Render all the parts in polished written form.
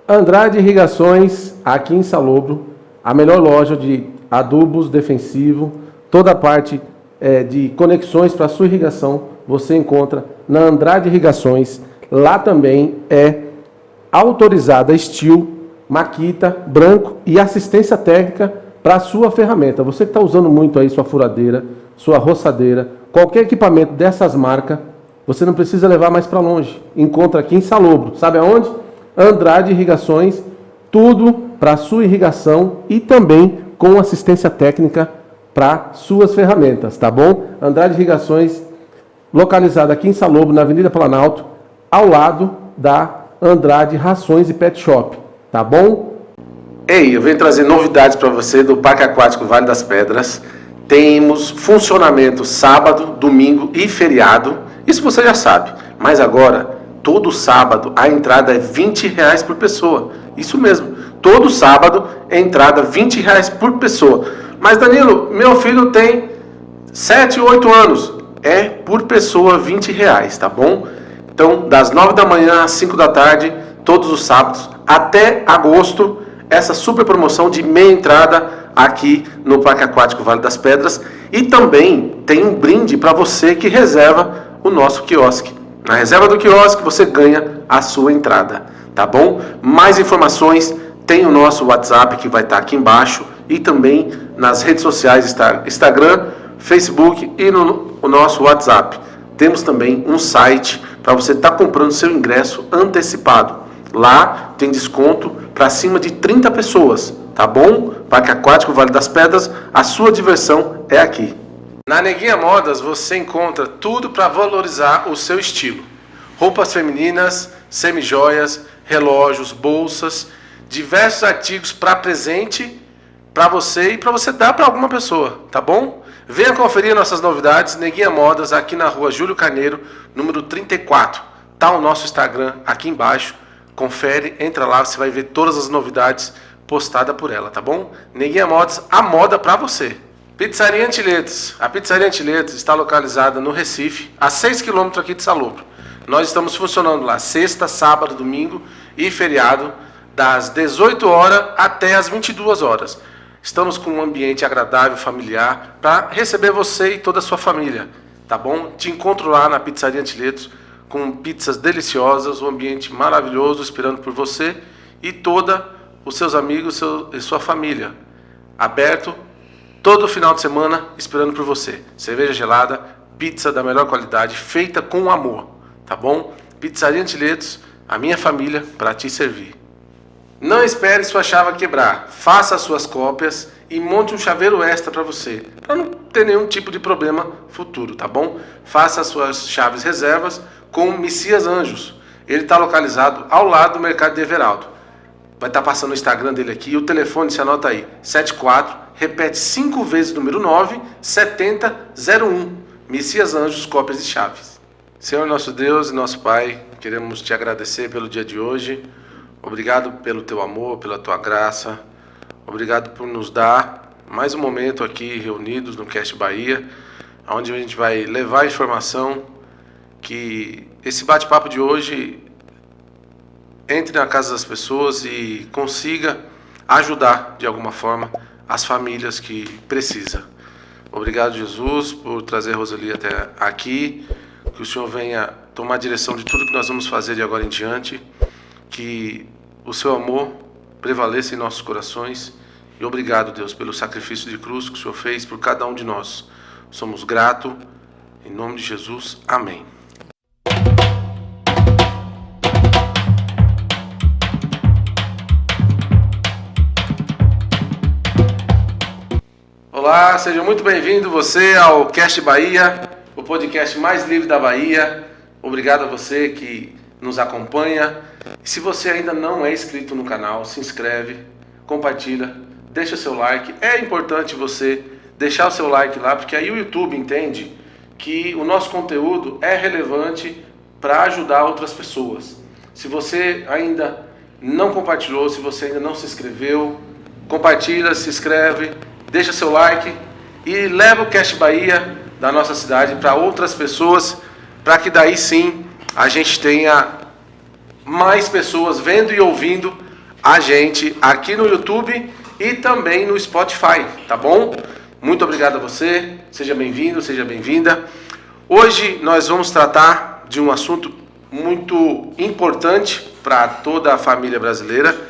Andrade Irrigações, aqui em Salobro, a melhor loja de adubos defensivo, toda a parte de conexões para sua irrigação, você encontra na Andrade Irrigações. Lá também é autorizada Steel, Makita, Branco e assistência técnica para a sua ferramenta. Você que está usando muito aí sua furadeira, sua roçadeira, qualquer equipamento dessas marcas, você não precisa levar mais para longe. Encontra aqui em Salobro. Sabe aonde? Andrade Irrigações, tudo para a sua irrigação e também com assistência técnica para suas ferramentas, tá bom? Andrade Irrigações, localizada aqui em Salobro, na Avenida Planalto, ao lado da Andrade Rações e Pet Shop, tá bom? Ei, eu venho trazer novidades para você do Parque Aquático Vale das Pedras. Temos funcionamento sábado, domingo e feriado. Isso você já sabe. Mas agora, todo sábado, a entrada é R$20 por pessoa. Isso mesmo. Todo sábado, a entrada R$20 por pessoa. Mas Danilo, meu filho tem 7, 8 anos. É por pessoa R$20, tá bom? Então, das 9 da manhã às 5 da tarde, todos os sábados, até agosto, essa super promoção de meia entrada aqui no Parque Aquático Vale das Pedras. E também tem um brinde para você que reserva o nosso quiosque. Na reserva do quiosque você ganha a sua entrada, tá bom? Mais informações tem o nosso WhatsApp que vai estar aqui embaixo e também nas redes sociais, Instagram, Facebook e no nosso WhatsApp. Temos também um site para você estar comprando seu ingresso antecipado. Lá tem desconto para acima de 30 pessoas, tá bom? Parque Aquático Vale das Pedras, a sua diversão é aqui. Na Neguinha Modas você encontra tudo para valorizar o seu estilo. Roupas femininas, semijoias, relógios, bolsas, diversos artigos para presente para você e para você dar para alguma pessoa, tá bom? Venha conferir nossas novidades, Neguinha Modas, aqui na rua Júlio Carneiro, número 34. Tá o nosso Instagram aqui embaixo. Confere, entra lá, você vai ver todas as novidades postadas por ela, tá bom? Neguinha Modas, a moda pra você. Pizzaria Antiletos. A Pizzaria Antiletos está localizada no Recife, a 6 km aqui de Salobro. Nós estamos funcionando lá sexta, sábado, domingo e feriado, das 18 horas até as 22 horas. Estamos com um ambiente agradável, familiar, para receber você e toda a sua família, tá bom? Te encontro lá na Pizzaria Antiletos, com pizzas deliciosas, um ambiente maravilhoso esperando por você e todos os seus amigos e sua família. Aberto todo final de semana esperando por você. Cerveja gelada, pizza da melhor qualidade, feita com amor, tá bom? Pizzaria Antiletos, a minha família para te servir. Não espere sua chave quebrar, faça as suas cópias e monte um chaveiro extra para você, para não ter nenhum tipo de problema futuro, tá bom? Faça as suas chaves reservas com o Messias Anjos. Ele está localizado ao lado do Mercado de Everaldo. Vai estar passando o Instagram dele aqui e o telefone, você anota aí, 74, repete 5 vezes o número 9, 7001. Messias Anjos, cópias de chaves. Senhor nosso Deus e nosso Pai, queremos te agradecer pelo dia de hoje. Obrigado pelo teu amor, pela tua graça. Obrigado por nos dar mais um momento aqui reunidos no Cast Bahia, onde a gente vai levar a informação, que esse bate-papo de hoje entre na casa das pessoas e consiga ajudar de alguma forma as famílias que precisam. Obrigado, Jesus, por trazer a Roseli até aqui, que o Senhor venha tomar a direção de tudo que nós vamos fazer de agora em diante, que o seu amor prevaleça em nossos corações. E obrigado, Deus, pelo sacrifício de cruz que o Senhor fez por cada um de nós. Somos gratos, em nome de Jesus, amém. Olá, seja muito bem-vindo você ao Cast Bahia, o podcast mais livre da Bahia. Obrigado a você que nos acompanha. E se você ainda não é inscrito no canal, se inscreve, compartilha, deixa seu like. É importante você deixar o seu like lá, porque aí o YouTube entende que o nosso conteúdo é relevante para ajudar outras pessoas. Se você ainda não compartilhou, se você ainda não se inscreveu, compartilha, se inscreve, deixa seu like e leva o Cast Bahia da nossa cidade para outras pessoas, para que daí sim a gente tenha mais pessoas vendo e ouvindo a gente aqui no YouTube e também no Spotify, tá bom? Muito obrigado a você, seja bem-vindo, seja bem-vinda. Hoje nós vamos tratar de um assunto muito importante para toda a família brasileira,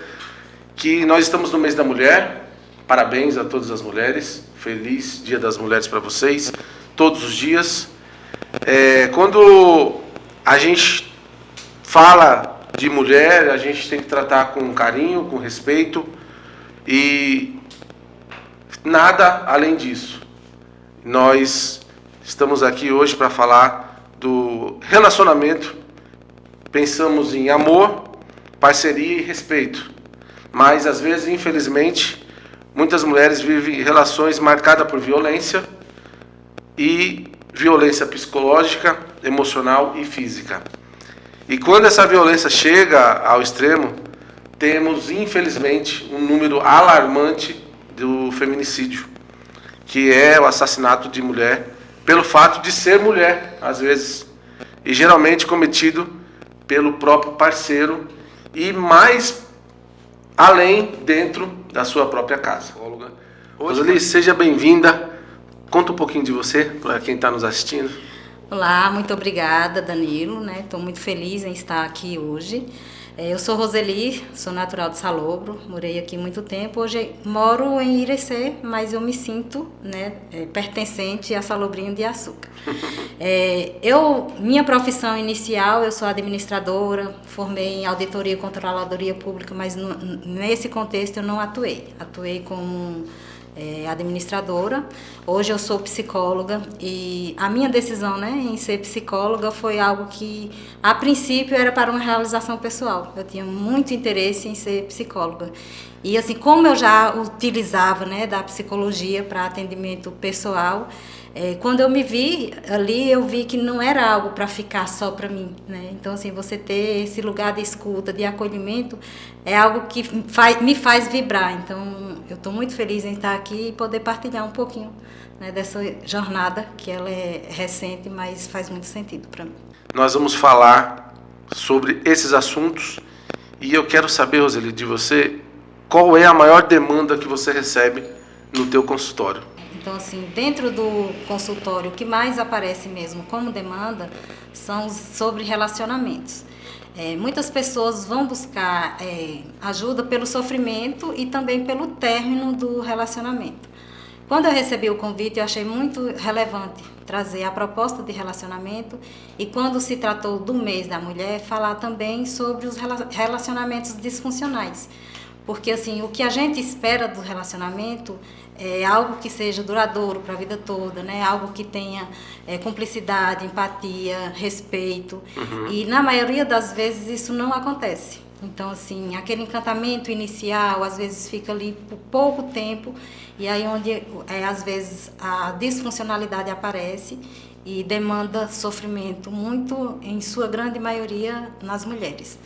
que nós estamos no mês da mulher. Parabéns a todas as mulheres, feliz Dia das Mulheres para vocês, todos os dias. Quando a gente fala de mulher, a gente tem que tratar com carinho, com respeito e nada além disso. Nós estamos aqui hoje para falar do relacionamento. Pensamos em amor, parceria e respeito. Mas às vezes, infelizmente, muitas mulheres vivem relações marcadas por violência e violência psicológica, emocional e física. E quando essa violência chega ao extremo, temos, infelizmente, um número alarmante do feminicídio, que é o assassinato de mulher pelo fato de ser mulher, às vezes, e geralmente cometido pelo próprio parceiro e mais além dentro da sua própria casa. Roseli, seja bem-vinda. Conta um pouquinho de você para quem está nos assistindo. Olá, muito obrigada, Danilo. Estou muito feliz em estar aqui hoje. Eu sou Roseli, sou natural de Salobro, morei aqui muito tempo. Hoje moro em Irecê, mas eu me sinto pertencente a Salobrinho de Açúcar. Minha profissão inicial, eu sou administradora, formei em auditoria e controladoria pública, mas nesse contexto eu não atuei. Atuei como administradora. Hoje eu sou psicóloga e a minha decisão em ser psicóloga foi algo que a princípio era para uma realização pessoal. Eu tinha muito interesse em ser psicóloga e assim, como eu já utilizava da psicologia para atendimento pessoal, quando eu me vi ali, eu vi que não era algo para ficar só para mim, Então, assim, você ter esse lugar de escuta, de acolhimento, é algo que me faz vibrar. Então, eu estou muito feliz em estar aqui e poder partilhar um pouquinho dessa jornada, que ela é recente, mas faz muito sentido para mim. Nós vamos falar sobre esses assuntos e eu quero saber, Roseli, de você, qual é a maior demanda que você recebe no teu consultório? Então, assim, dentro do consultório, o que mais aparece mesmo como demanda são sobre relacionamentos. Muitas pessoas vão buscar ajuda pelo sofrimento e também pelo término do relacionamento. Quando eu recebi o convite, eu achei muito relevante trazer a proposta de relacionamento e, quando se tratou do mês da mulher, falar também sobre os relacionamentos disfuncionais. Porque, assim, o que a gente espera do relacionamento é algo que seja duradouro para a vida toda, Algo que tenha cumplicidade, empatia, respeito. E, na maioria das vezes, isso não acontece. Então, assim, aquele encantamento inicial, às vezes, fica ali por pouco tempo. E aí onde, às vezes, a disfuncionalidade aparece e demanda sofrimento, muito, em sua grande maioria, nas mulheres.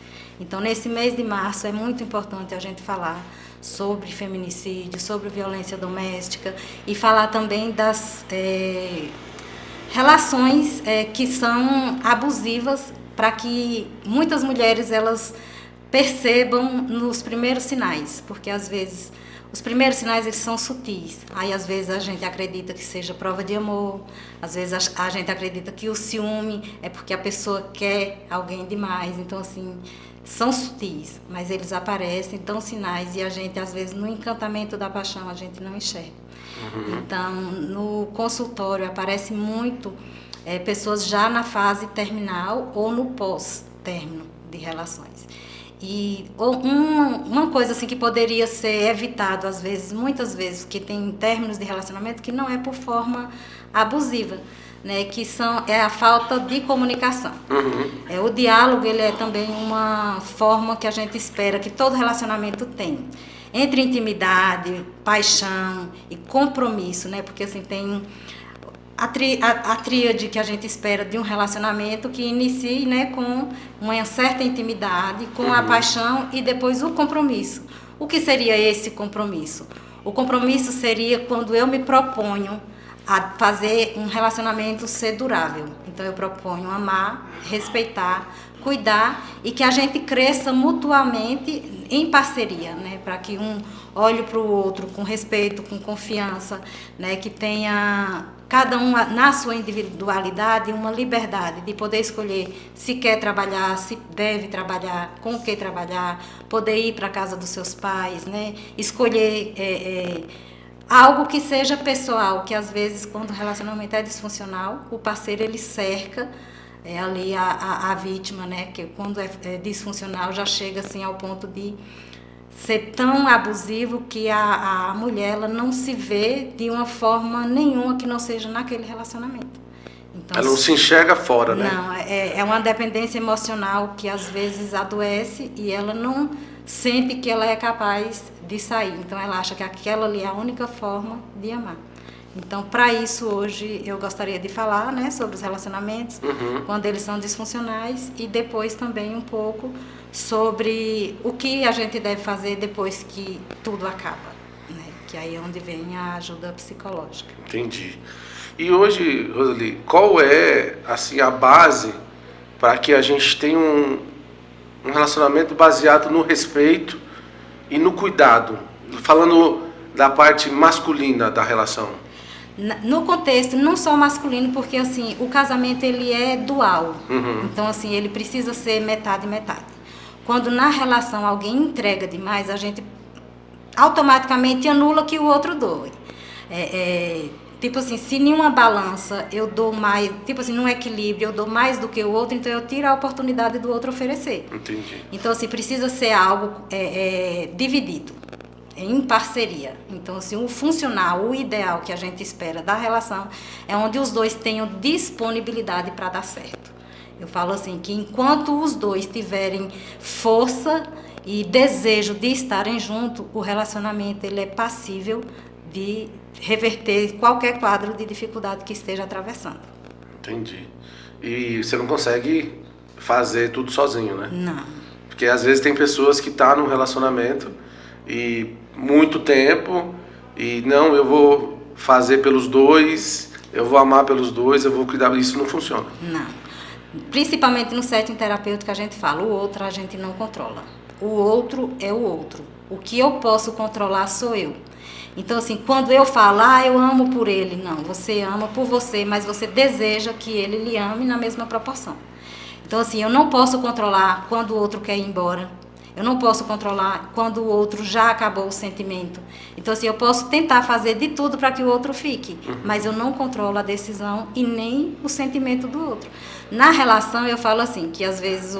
Então, nesse mês de março, é muito importante a gente falar sobre feminicídio, sobre violência doméstica e falar também das relações que são abusivas, para que muitas mulheres elas percebam nos primeiros sinais, porque às vezes os primeiros sinais eles são sutis. Aí às vezes a gente acredita que seja prova de amor, às vezes a gente acredita que o ciúme é porque a pessoa quer alguém demais. Então, assim, são sutis, mas eles aparecem, dão sinais e a gente, às vezes, no encantamento da paixão, a gente não enxerga. Então, no consultório aparece muito pessoas já na fase terminal ou no pós-término de relações. E uma coisa assim que poderia ser evitado, às vezes, muitas vezes, que tem términos de relacionamento que não é por forma abusiva, que é a falta de comunicação. O diálogo ele é também uma forma que a gente espera que todo relacionamento tenha. Entre intimidade, paixão e compromisso, porque assim tem a tríade que a gente espera de um relacionamento que inicie com uma certa intimidade, com a paixão e depois o compromisso. O que seria esse compromisso? O compromisso seria quando eu me proponho a fazer um relacionamento ser durável. Então eu proponho amar, respeitar, cuidar e que a gente cresça mutuamente em parceria, né? Para que um olhe para o outro com respeito, com confiança, né? Que tenha cada um na sua individualidade uma liberdade de poder escolher se quer trabalhar, se deve trabalhar, com o que trabalhar, poder ir para a casa dos seus pais, né? Escolher algo que seja pessoal, que às vezes quando o relacionamento é disfuncional, o parceiro ele cerca ali a vítima, né? Que quando é disfuncional já chega assim ao ponto de ser tão abusivo que a mulher ela não se vê de uma forma nenhuma que não seja naquele relacionamento. Então, ela não se enxerga fora, né? Não, é uma dependência emocional que às vezes adoece e ela não sente que ela é capaz de sair. Então ela acha que aquela ali é a única forma de amar. Então, para isso, hoje, eu gostaria de falar, né, sobre os relacionamentos, quando eles são disfuncionais, e depois também um pouco sobre o que a gente deve fazer depois que tudo acaba, né, que aí é onde vem a ajuda psicológica. Entendi. E hoje, Roseli, qual é assim, a base para que a gente tenha um relacionamento baseado no respeito e no cuidado? Falando da parte masculina da relação. No contexto, não só masculino, porque assim, o casamento ele é dual. Então assim, ele precisa ser metade e metade. Quando na relação alguém entrega demais, a gente automaticamente anula que o outro doe. Tipo assim, se em uma balança eu dou mais, tipo assim, num equilíbrio eu dou mais do que o outro, então eu tiro a oportunidade do outro oferecer. Entendi. Então assim, precisa ser algo dividido, em parceria. Então assim, o funcional, o ideal que a gente espera da relação é onde os dois tenham disponibilidade para dar certo. Eu falo assim, que enquanto os dois tiverem força e desejo de estarem juntos, o relacionamento ele é passível de reverter qualquer quadro de dificuldade que esteja atravessando. Entendi. E você não consegue fazer tudo sozinho, né? Não. Porque às vezes tem pessoas que estão num relacionamento e muito tempo e não, eu vou fazer pelos dois, eu vou amar pelos dois, eu vou cuidar, isso não funciona. Não. Principalmente no setting terapêutico a gente fala, o outro a gente não controla. O outro é o outro. O que eu posso controlar sou eu. Então assim, quando eu falo, eu amo por ele, não, você ama por você, mas você deseja que ele lhe ame na mesma proporção. Então assim, eu não posso controlar quando o outro quer ir embora. Eu não posso controlar quando o outro já acabou o sentimento. Então, assim, eu posso tentar fazer de tudo para que o outro fique, mas eu não controlo a decisão e nem o sentimento do outro. Na relação, eu falo assim, que às vezes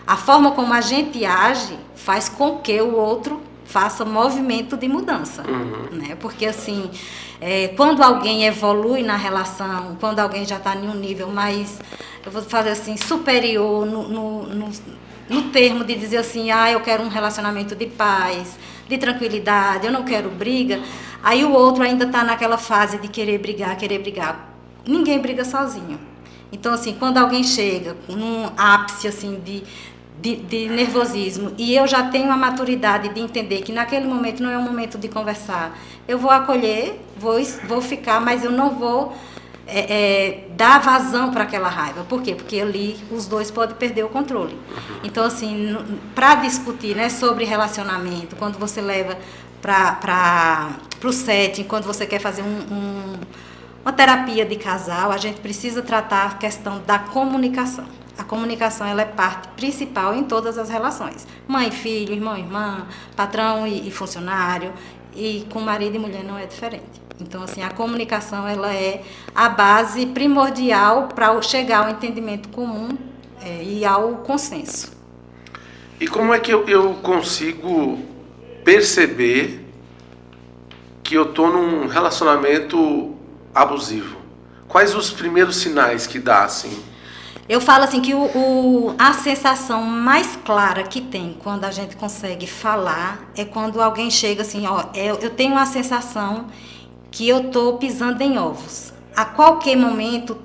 a forma como a gente age faz com que o outro faça movimento de mudança, né? Porque, assim, quando alguém evolui na relação, quando alguém já está em um nível mais, eu vou fazer assim, superior no termo de dizer assim, eu quero um relacionamento de paz, de tranquilidade, eu não quero briga, aí o outro ainda está naquela fase de querer brigar. Ninguém briga sozinho. Então, assim, quando alguém chega num ápice, assim, de nervosismo, e eu já tenho a maturidade de entender que naquele momento não é um momento de conversar, eu vou acolher, vou ficar, mas eu não vou dar vazão para aquela raiva. Por quê? Porque ali os dois podem perder o controle. Então, assim, para discutir, né, sobre relacionamento, quando você leva para o setting, quando você quer fazer uma terapia de casal, a gente precisa tratar a questão da comunicação. A comunicação ela é parte principal em todas as relações. Mãe, filho, irmão, irmã, patrão e funcionário, e com marido e mulher não é diferente. Então, assim, a comunicação ela é a base primordial para chegar ao entendimento comum e ao consenso. E como é que eu consigo perceber que eu estou num relacionamento abusivo? Quais os primeiros sinais que dá, assim? Eu falo assim que a sensação mais clara que tem quando a gente consegue falar é quando alguém chega assim, eu tenho uma sensação que eu estou pisando em ovos. A qualquer momento,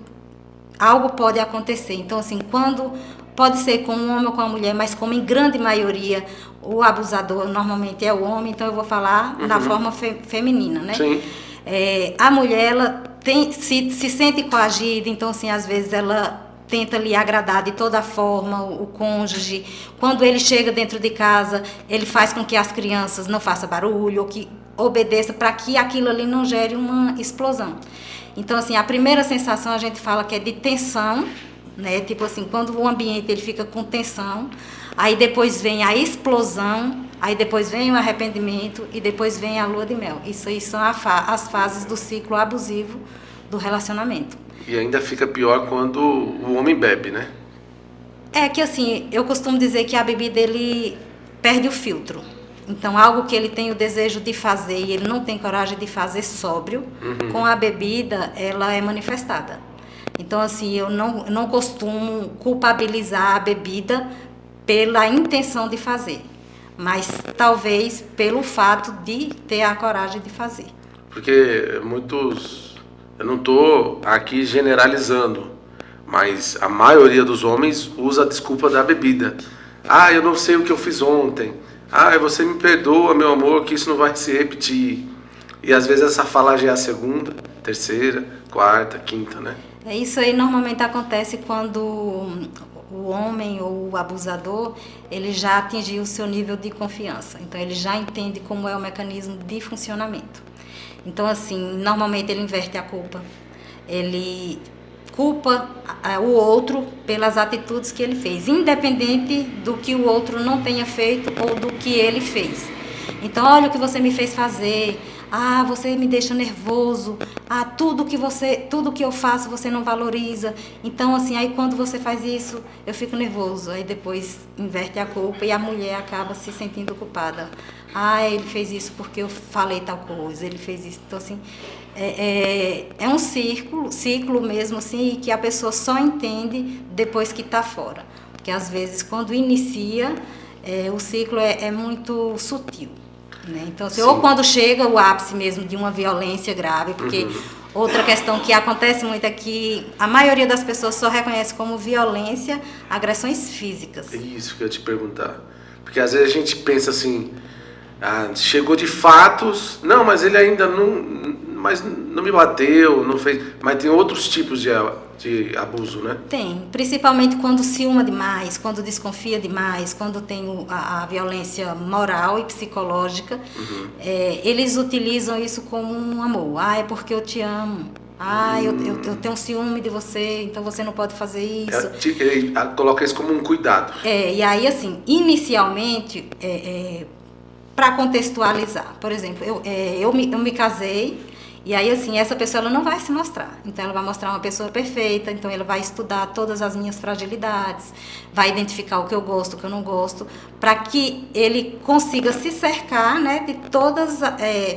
algo pode acontecer. Então, assim, quando pode ser com um homem ou com uma mulher, mas como em grande maioria o abusador normalmente é o homem, então eu vou falar na forma feminina, né? Sim. A mulher, ela se sente coagida, então, assim, às vezes ela tenta lhe agradar de toda forma o cônjuge. Quando ele chega dentro de casa, ele faz com que as crianças não façam barulho ou que obedeça, para que aquilo ali não gere uma explosão. Então, assim, a primeira sensação a gente fala que é de tensão, né? Tipo assim, quando o ambiente ele fica com tensão, aí depois vem a explosão, aí depois vem o arrependimento e depois vem a lua de mel. Isso aí são as fases do ciclo abusivo do relacionamento. E ainda fica pior quando o homem bebe, né? É que assim, eu costumo dizer que a bebida ele perde o filtro. Então, algo que ele tem o desejo de fazer e ele não tem coragem de fazer sóbrio, com a bebida, ela é manifestada. Então, assim, eu não costumo culpabilizar a bebida pela intenção de fazer, mas talvez pelo fato de ter a coragem de fazer. Porque muitos... Eu não estou aqui generalizando, mas a maioria dos homens usa a desculpa da bebida. Ah, eu não sei o que eu fiz ontem. Ah, você me perdoa, meu amor, que isso não vai se repetir. E às vezes essa fala já é a segunda, terceira, quarta, quinta, né? Isso aí normalmente acontece quando o homem ou o abusador, ele já atingiu o seu nível de confiança. Então, ele já entende como é o mecanismo de funcionamento. Então, assim, normalmente ele inverte a culpa. Ele culpa o outro pelas atitudes que ele fez, independente do que o outro não tenha feito ou do que ele fez. Então, olha o que você me fez fazer. Ah, você me deixa nervoso. Ah, tudo que eu faço você não valoriza. Então, assim, aí quando você faz isso, eu fico nervoso. Aí depois inverte a culpa e a mulher acaba se sentindo culpada. Ah, ele fez isso porque eu falei tal coisa, ele fez isso. Então, assim, é um ciclo mesmo, assim, que a pessoa só entende depois que está fora. Porque, às vezes, quando inicia, o ciclo é muito sutil. Né? Então, assim, ou quando chega o ápice mesmo de uma violência grave, porque outra questão que acontece muito é que a maioria das pessoas só reconhece como violência agressões físicas. É isso que eu ia te perguntar. Porque às vezes a gente pensa assim, chegou de fatos, não, mas ele ainda não me bateu, não fez, mas tem outros tipos de abuso, né? Tem, principalmente quando ciúma demais, quando desconfia demais, quando tem a violência moral e psicológica, eles utilizam isso como um amor. Ah, é porque eu te amo. Ah, eu tenho ciúme de você, então você não pode fazer isso. Ele coloca isso como um cuidado. E aí, assim, inicialmente, para contextualizar, por exemplo, eu me casei, e aí, assim, essa pessoa ela não vai se mostrar. Então, ela vai mostrar uma pessoa perfeita, então ela vai estudar todas as minhas fragilidades, vai identificar o que eu gosto, o que eu não gosto, para que ele consiga se cercar, né, de todas,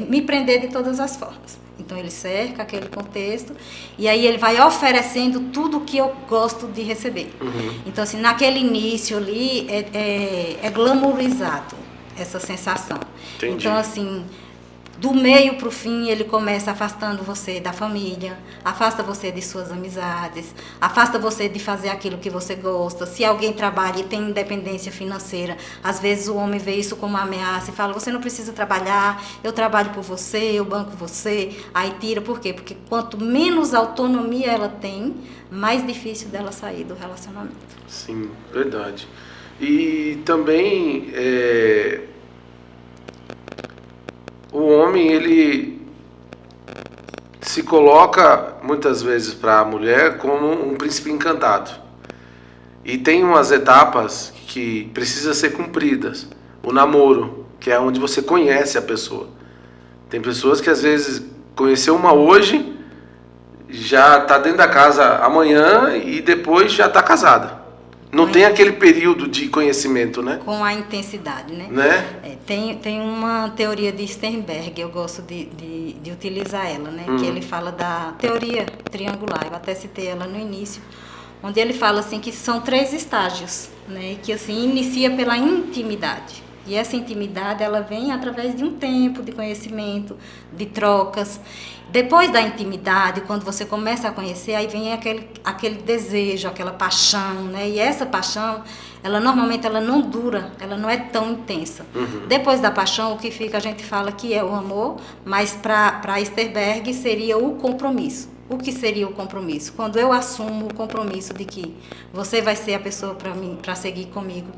me prender de todas as formas. Então, ele cerca aquele contexto e aí ele vai oferecendo tudo o que eu gosto de receber. Então, assim, naquele início ali, é glamourizado essa sensação. Entendi. Então, assim, do meio para o fim, ele começa afastando você da família, afasta você de suas amizades, afasta você de fazer aquilo que você gosta. Se alguém trabalha e tem independência financeira, às vezes o homem vê isso como uma ameaça e fala, você não precisa trabalhar, eu trabalho por você, eu banco você. Aí tira, por quê? Porque quanto menos autonomia ela tem, mais difícil dela sair do relacionamento. Sim, verdade. E também... o homem, ele se coloca muitas vezes para a mulher como um príncipe encantado. E tem umas etapas que precisam ser cumpridas. O namoro, que é onde você conhece a pessoa. Tem pessoas que às vezes conheceu uma hoje, já está dentro da casa amanhã e depois já está casada. Não tem aquele período de conhecimento, né? Com a intensidade, né? Tem uma teoria de Sternberg, eu gosto de utilizar ela, né? Que ele fala da teoria triangular, eu até citei ela no início, onde ele fala assim que são 3 estágios, né? Que assim inicia pela intimidade. E essa intimidade, ela vem através de um tempo de conhecimento, de trocas. Depois da intimidade, quando você começa a conhecer, aí vem aquele desejo, aquela paixão, né? E essa paixão, ela normalmente ela não dura, ela não é tão intensa. Depois da paixão, o que fica, a gente fala que é o amor, mas para Sternberg seria o compromisso. O que seria o compromisso? Quando eu assumo o compromisso de que você vai ser a pessoa para mim, para seguir comigo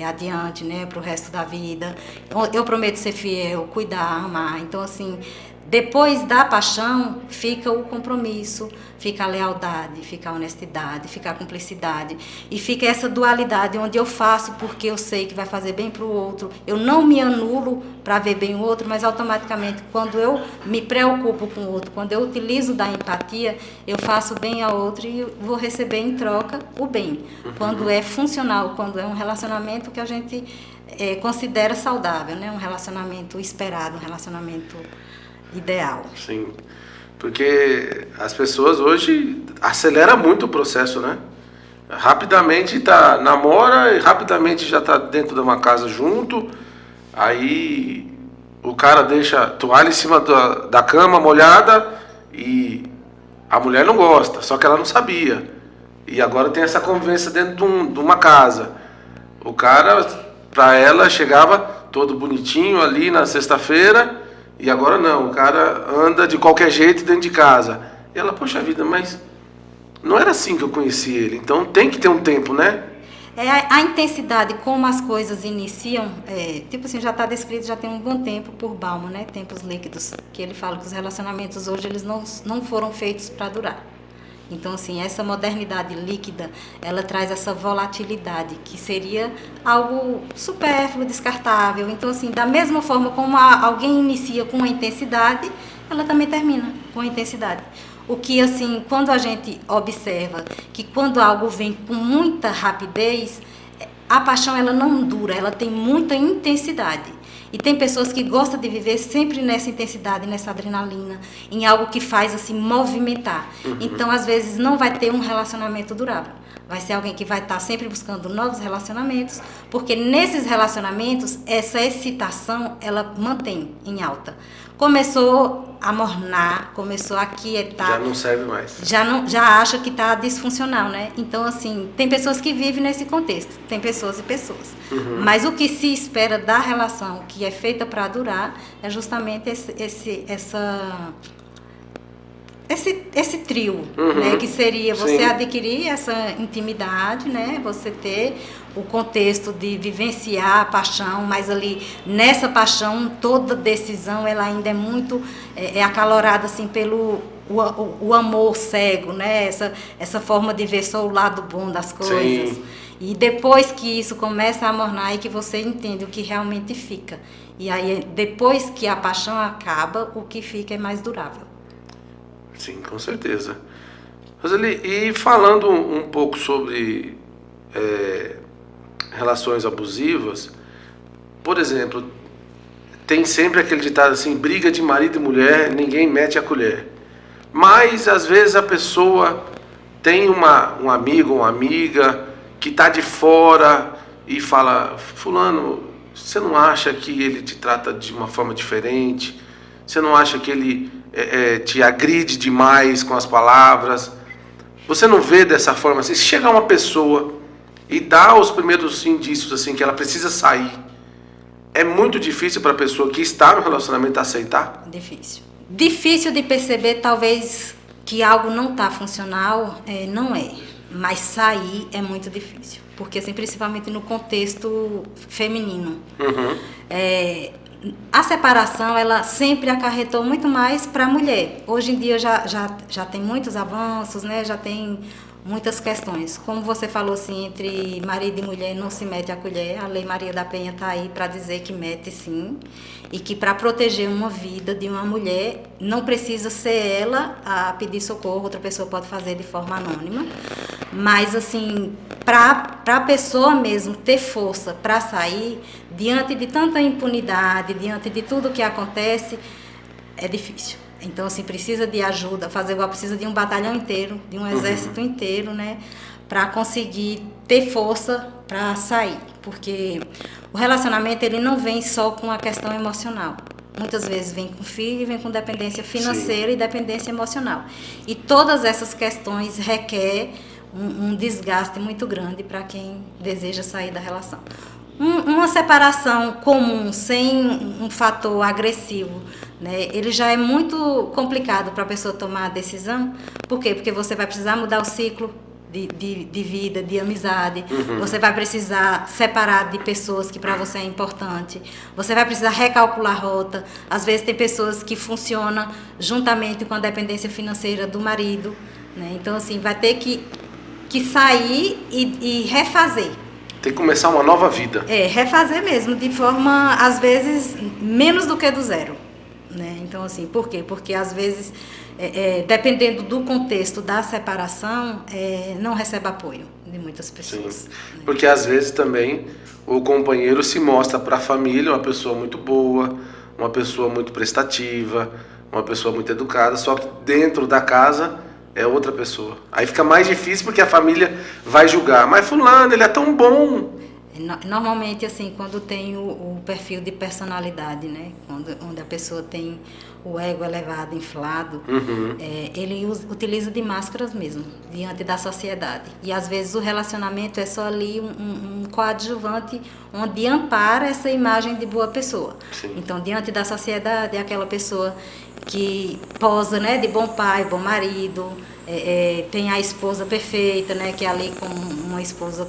adiante, né, para o resto da vida. Eu prometo ser fiel, cuidar, amar. Então, assim, depois da paixão, fica o compromisso, fica a lealdade, fica a honestidade, fica a cumplicidade. E fica essa dualidade onde eu faço porque eu sei que vai fazer bem para o outro. Eu não me anulo para ver bem o outro, mas automaticamente, quando eu me preocupo com o outro, quando eu utilizo da empatia, eu faço bem ao outro e vou receber em troca o bem. Quando é funcional, quando é um relacionamento que a gente considera saudável, né? Um relacionamento esperado, um relacionamento ideal. Sim, porque as pessoas hoje aceleram muito o processo, né? Rapidamente namora e rapidamente já tá dentro de uma casa junto, aí o cara deixa a toalha em cima da cama molhada e a mulher não gosta, só que ela não sabia. E agora tem essa convivência dentro de uma casa. O cara, pra ela, chegava todo bonitinho ali na sexta-feira. E agora não, o cara anda de qualquer jeito dentro de casa. E ela, poxa vida, mas não era assim que eu conheci ele. Então tem que ter um tempo, né? A intensidade, como as coisas iniciam, tipo assim, já está descrito, já tem um bom tempo por Bauman, né? Tempos líquidos, que ele fala que os relacionamentos hoje eles não foram feitos para durar. Então, assim, essa modernidade líquida, ela traz essa volatilidade, que seria algo supérfluo, descartável. Então, assim, da mesma forma como alguém inicia com uma intensidade, ela também termina com a intensidade. O que, assim, quando a gente observa que quando algo vem com muita rapidez, a paixão, ela não dura, ela tem muita intensidade. E tem pessoas que gostam de viver sempre nessa intensidade, nessa adrenalina, em algo que faz, assim, movimentar. Então, às vezes, não vai ter um relacionamento durável. Vai ser alguém que vai estar sempre buscando novos relacionamentos, porque nesses relacionamentos, essa excitação, ela mantém em alta. Começou a mornar, começou a aquietar. Já não serve mais. Já acha que está disfuncional, né? Então, assim, tem pessoas que vivem nesse contexto, tem pessoas e pessoas. Mas o que se espera da relação que é feita para durar é justamente esse trio, né? Que seria você Sim. adquirir essa intimidade, né? Você ter o contexto de vivenciar a paixão, mas ali nessa paixão toda decisão ela ainda é muito acalorada assim pelo o amor cego, né? Essa forma de ver só o lado bom das coisas. Sim. E depois que isso começa a mornar, é que você entende o que realmente fica. E aí depois que a paixão acaba, o que fica é mais durável. Sim, com certeza. Roseli, e falando um pouco sobre relações abusivas, por exemplo, tem sempre aquele ditado assim, briga de marido e mulher, ninguém mete a colher. Mas, às vezes, a pessoa tem um amigo, uma amiga que está de fora e fala, fulano, você não acha que ele te trata de uma forma diferente? Você não acha que ele te agride demais com as palavras? Você não vê dessa forma assim? Se chegar uma pessoa e dá os primeiros indícios assim que ela precisa sair, é muito difícil para a pessoa que está no relacionamento aceitar? Difícil. Difícil de perceber, talvez, que algo não está funcional, não é. Mas sair é muito difícil. Porque, assim, principalmente no contexto feminino. A separação, ela sempre acarretou muito mais para a mulher. Hoje em dia já tem muitos avanços, né? Já tem muitas questões. Como você falou, assim, entre marido e mulher não se mete a colher. A Lei Maria da Penha está aí para dizer que mete sim. E que para proteger uma vida de uma mulher, não precisa ser ela a pedir socorro, outra pessoa pode fazer de forma anônima. Mas, assim, para a pessoa mesmo ter força para sair, diante de tanta impunidade, diante de tudo que acontece, é difícil. Então, assim, precisa de ajuda, fazer igual, precisa de um batalhão inteiro, de um exército inteiro, né? Para conseguir ter força para sair. Porque o relacionamento, ele não vem só com a questão emocional. Muitas vezes vem com filho, vem com dependência financeira Sim. e dependência emocional. E todas essas questões requerem um desgaste muito grande para quem deseja sair da relação. numa separação comum, sem um fator agressivo, né, ele já é muito complicado para a pessoa tomar a decisão. Por quê? Porque você vai precisar mudar o ciclo de vida, de amizade. Você vai precisar separar de pessoas que para você é importante. Você vai precisar recalcular a rota. Às vezes tem pessoas que funcionam juntamente com a dependência financeira do marido, né? Então, assim, vai ter que sair e refazer. Tem que começar uma nova vida. Refazer mesmo, de forma, às vezes, menos do que do zero, né? Então, assim, por quê? Porque, às vezes, dependendo do contexto da separação, não recebe apoio de muitas pessoas. Sim. Porque, às vezes, também, o companheiro se mostra para a família uma pessoa muito boa, uma pessoa muito prestativa, uma pessoa muito educada, só que dentro da casa é outra pessoa. Aí fica mais difícil porque a família vai julgar. Mas fulano, ele é tão bom. Normalmente, assim, quando tem o perfil de personalidade, né? Onde a pessoa tem o ego elevado, inflado, ele utiliza de máscaras mesmo, diante da sociedade. E, às vezes, o relacionamento é só ali um coadjuvante onde ampara essa imagem de boa pessoa. Sim. Então, diante da sociedade, é aquela pessoa que posa, né, de bom pai, bom marido, tem a esposa perfeita, né, que é ali como uma esposa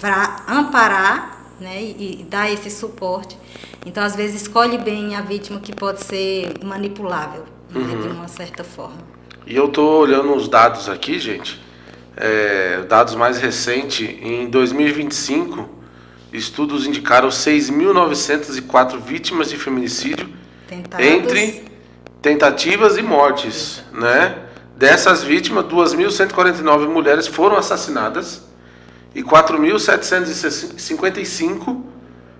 para amparar, né, e dar esse suporte. Então, às vezes, escolhe bem a vítima, que pode ser manipulável, né, de uma certa forma. E eu estou olhando os dados aqui, gente, dados mais recentes. Em 2025, estudos indicaram 6.904 vítimas de feminicídio entre tentativas e mortes, né? Dessas vítimas, 2.149 mulheres foram assassinadas e 4.755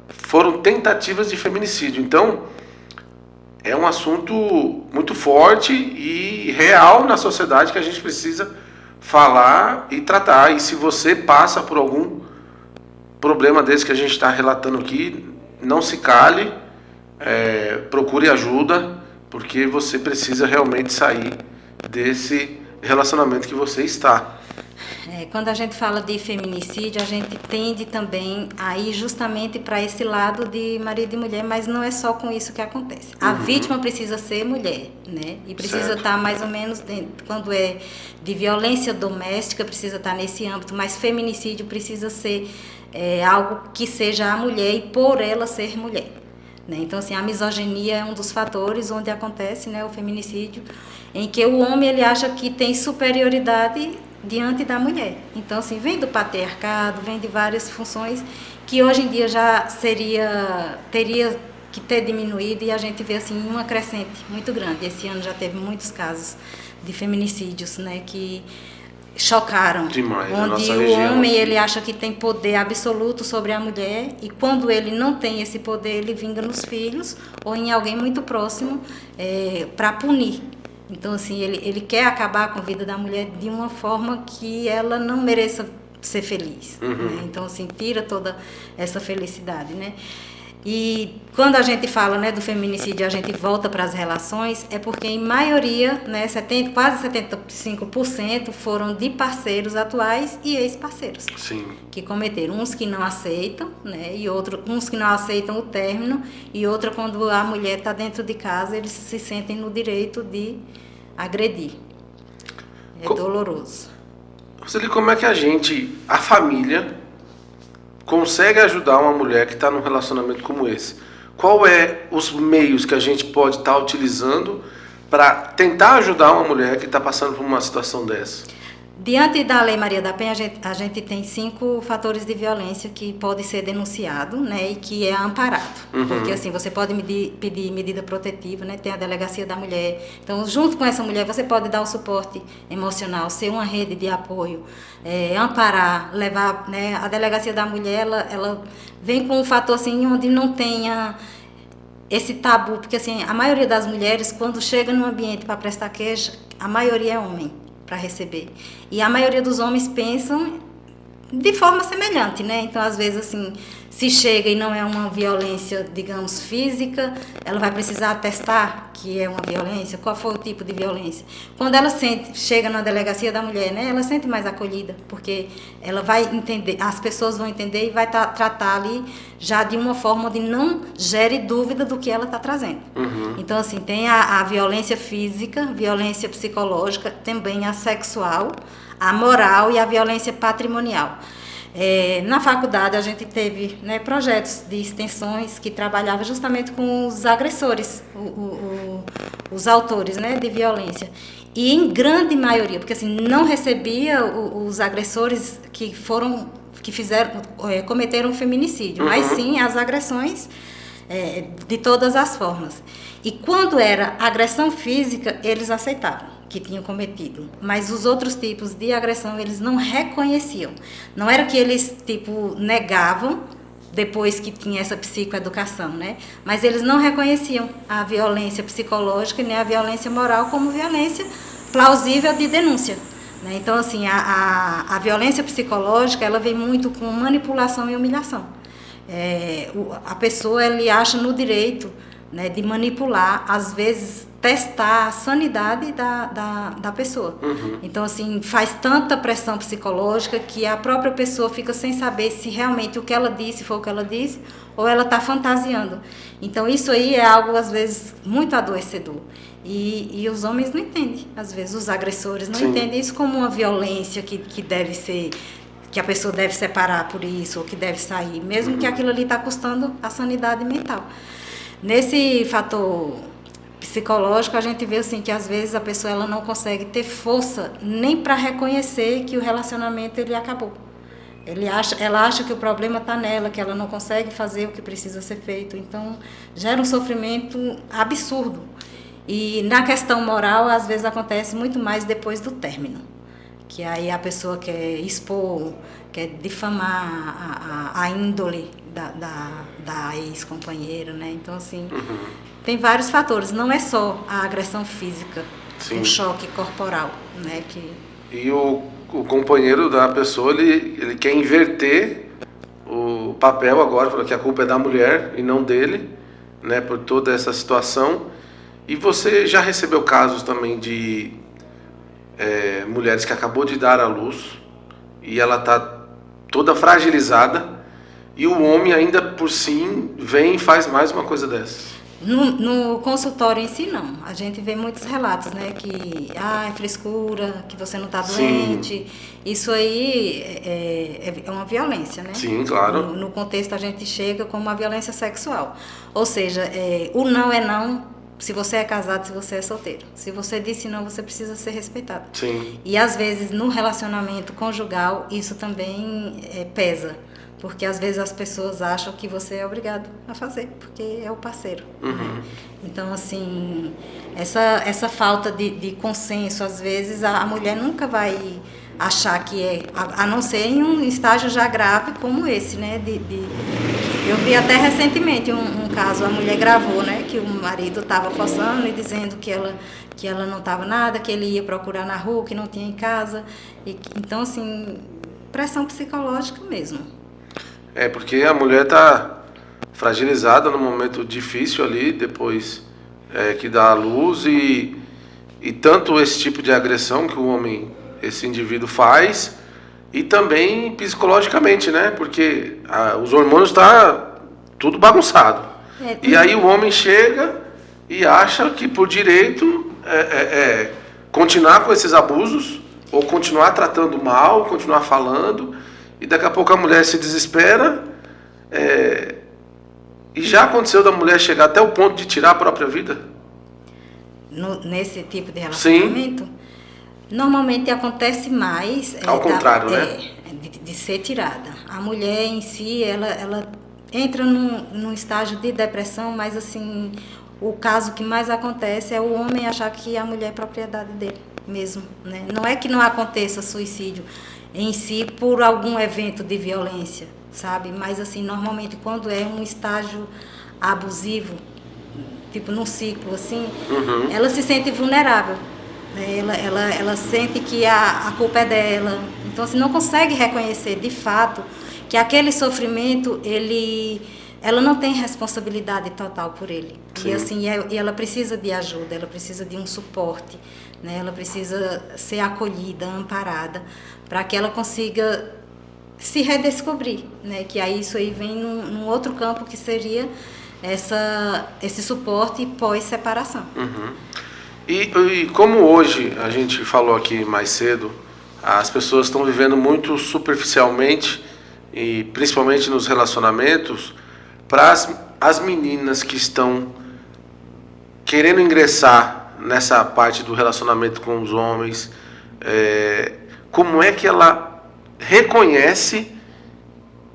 foram tentativas de feminicídio. Então, é um assunto muito forte e real na sociedade que a gente precisa falar e tratar. E se você passa por algum problema desse que a gente está relatando aqui, não se cale, procure ajuda, porque você precisa realmente sair desse relacionamento que você está. Quando a gente fala de feminicídio, a gente tende também a ir justamente para esse lado de marido e mulher, mas não é só com isso que acontece. A vítima precisa ser mulher, né? E precisa estar mais ou menos, quando é de violência doméstica, precisa estar nesse âmbito, mas feminicídio precisa ser algo que seja a mulher e por ela ser mulher, né? Então, assim, a misoginia é um dos fatores onde acontece, né, o feminicídio, em que o homem ele acha que tem superioridade diante da mulher. Então, assim, vem do patriarcado, vem de várias funções que hoje em dia já teria que ter diminuído, e a gente vê, assim, uma crescente muito grande. Esse ano já teve muitos casos de feminicídios, né, que chocaram. Demais, onde o homem ele acha que tem poder absoluto sobre a mulher, e quando ele não tem esse poder, ele vinga nos filhos ou em alguém muito próximo para punir. Então, assim, ele quer acabar com a vida da mulher de uma forma que ela não mereça ser feliz, né? Então, assim, tira toda essa felicidade, né? E quando a gente fala, né, do feminicídio, a gente volta para as relações, é porque, em maioria, né, quase 75% foram de parceiros atuais e ex-parceiros. Sim. Que cometeram, uns que não aceitam, né, e uns que não aceitam o término, e outra, quando a mulher está dentro de casa, eles se sentem no direito de agredir. Doloroso. Roseli, como é que a família, consegue ajudar uma mulher que está num relacionamento como esse? Qual é os meios que a gente pode estar utilizando para tentar ajudar uma mulher que está passando por uma situação dessa? Diante da Lei Maria da Penha, a gente tem 5 fatores de violência que podem ser denunciados, né, e que é amparado. Porque, assim, você pode pedir medida protetiva, né, tem a Delegacia da Mulher. Então, junto com essa mulher, você pode dar o suporte emocional, ser uma rede de apoio, amparar, levar, né, a Delegacia da Mulher, ela vem com um fator, assim, onde não tenha esse tabu, porque, assim, a maioria das mulheres, quando chega num ambiente para prestar queixa, a maioria é homem para receber. E a maioria dos homens pensam de forma semelhante, né? Então, às vezes, assim, Se chega e não é uma violência, digamos, física, ela vai precisar atestar que é uma violência, qual foi o tipo de violência. Quando ela chega na delegacia da mulher, né, ela sente mais acolhida, porque ela vai entender, as pessoas vão entender e vai tratar ali já de uma forma onde não gere dúvida do que ela está trazendo. Então, assim, tem a violência física, violência psicológica, também a sexual, a moral e a violência patrimonial. Na faculdade a gente teve, né, projetos de extensões que trabalhavam justamente com os agressores, os autores, né, de violência. E em grande maioria, porque assim, não recebia os agressores que cometeram feminicídio, mas sim as agressões de todas as formas. E quando era agressão física, eles aceitavam que tinham cometido, mas os outros tipos de agressão eles não reconheciam. Não era que eles negavam depois que tinha essa psicoeducação, né? Mas eles não reconheciam a violência psicológica nem a violência moral como violência plausível de denúncia, né? Então, assim, a violência psicológica ela vem muito com manipulação e humilhação. A pessoa ele acha no direito, né, de manipular, às vezes testar a sanidade da pessoa. Então, assim, faz tanta pressão psicológica que a própria pessoa fica sem saber se realmente o que ela disse foi o que ela disse ou ela está fantasiando. Então, isso aí é algo, às vezes, muito adoecedor. E os homens não entendem, às vezes, os agressores não entendem isso como uma violência que deve ser, que a pessoa deve separar por isso ou que deve sair, mesmo que aquilo ali está custando a sanidade mental. Nesse fator psicológico, a gente vê assim, que às vezes a pessoa ela não consegue ter força nem para reconhecer que o relacionamento ele acabou. Ela acha que o problema está nela, que ela não consegue fazer o que precisa ser feito. Então, gera um sofrimento absurdo. E na questão moral, às vezes acontece muito mais depois do término. Que aí a pessoa quer expor, quer difamar a índole da ex-companheira, né? Então, assim, tem vários fatores. Não é só a agressão física, o choque corporal, né? E o companheiro da pessoa, ele quer inverter o papel agora, falou que a culpa é da mulher e não dele, né? Por toda essa situação. E você já recebeu casos também de mulheres que acabou de dar à luz e ela está toda fragilizada e o homem ainda por si vem e faz mais uma coisa dessa? No consultório em si, não. A gente vê muitos relatos, né? Que é frescura, que você não está doente. Isso aí é uma violência, né? Sim, claro. No contexto, a gente chega como uma violência sexual. Ou seja, o não é não se você é casado, se você é solteiro. Se você disse não, você precisa ser respeitado. Sim. E às vezes, no relacionamento conjugal, isso também pesa. Porque às vezes as pessoas acham que você é obrigado a fazer, porque é o parceiro. Né? Então, assim, essa falta de consenso, às vezes, a mulher nunca vai achar que a não ser em um estágio já grave como esse, né? Eu vi até recentemente um caso, a mulher gravou, né? Que o marido estava forçando e dizendo que ela não estava nada, que ele ia procurar na rua, que não tinha em casa. Então, assim, pressão psicológica mesmo. Porque a mulher está fragilizada num momento difícil ali, depois que dá à luz, e tanto esse tipo de agressão que o homem, esse indivíduo faz, e também psicologicamente, né? Porque os hormônios estão tudo bagunçado. E aí o homem chega e acha que por direito continuar com esses abusos, ou continuar tratando mal, continuar falando. E daqui a pouco a mulher se desespera, e já aconteceu da mulher chegar até o ponto de tirar a própria vida? Nesse tipo de relacionamento? Sim. Normalmente acontece mais... Ao contrário, né? De ser tirada. A mulher em si, ela entra num estágio de depressão, mas assim, o caso que mais acontece é o homem achar que a mulher é propriedade dele mesmo, né? Não é que não aconteça suicídio em si por algum evento de violência, sabe? Mas assim, normalmente quando é um estágio abusivo, tipo num ciclo assim, ela se sente vulnerável, né? Ela sente que a culpa é dela. Então assim, não consegue reconhecer de fato que aquele sofrimento, ela não tem responsabilidade total por ele. Sim. E assim, e ela precisa de ajuda, ela precisa de um suporte, né? Ela precisa ser acolhida, amparada, para que ela consiga se redescobrir, né? Que aí isso aí vem num outro campo que seria esse suporte pós-separação. Uhum. E como hoje, a gente falou aqui mais cedo, as pessoas estão vivendo muito superficialmente, e principalmente nos relacionamentos, para as meninas que estão querendo ingressar nessa parte do relacionamento com os homens, como é que ela reconhece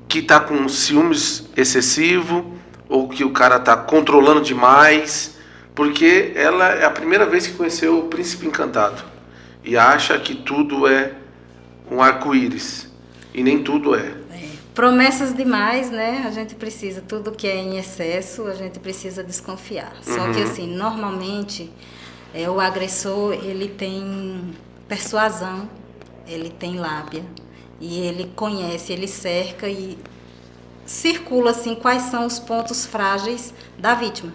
que está com ciúmes excessivo ou que o cara está controlando demais, porque ela é a primeira vez que conheceu o Príncipe Encantado e acha que tudo é um arco-íris, e nem tudo é. Promessas demais, né? A gente precisa, tudo que é em excesso, a gente precisa desconfiar. Só que assim, normalmente, o agressor, ele tem persuasão, ele tem lábia, e ele conhece, ele cerca e circula assim quais são os pontos frágeis da vítima.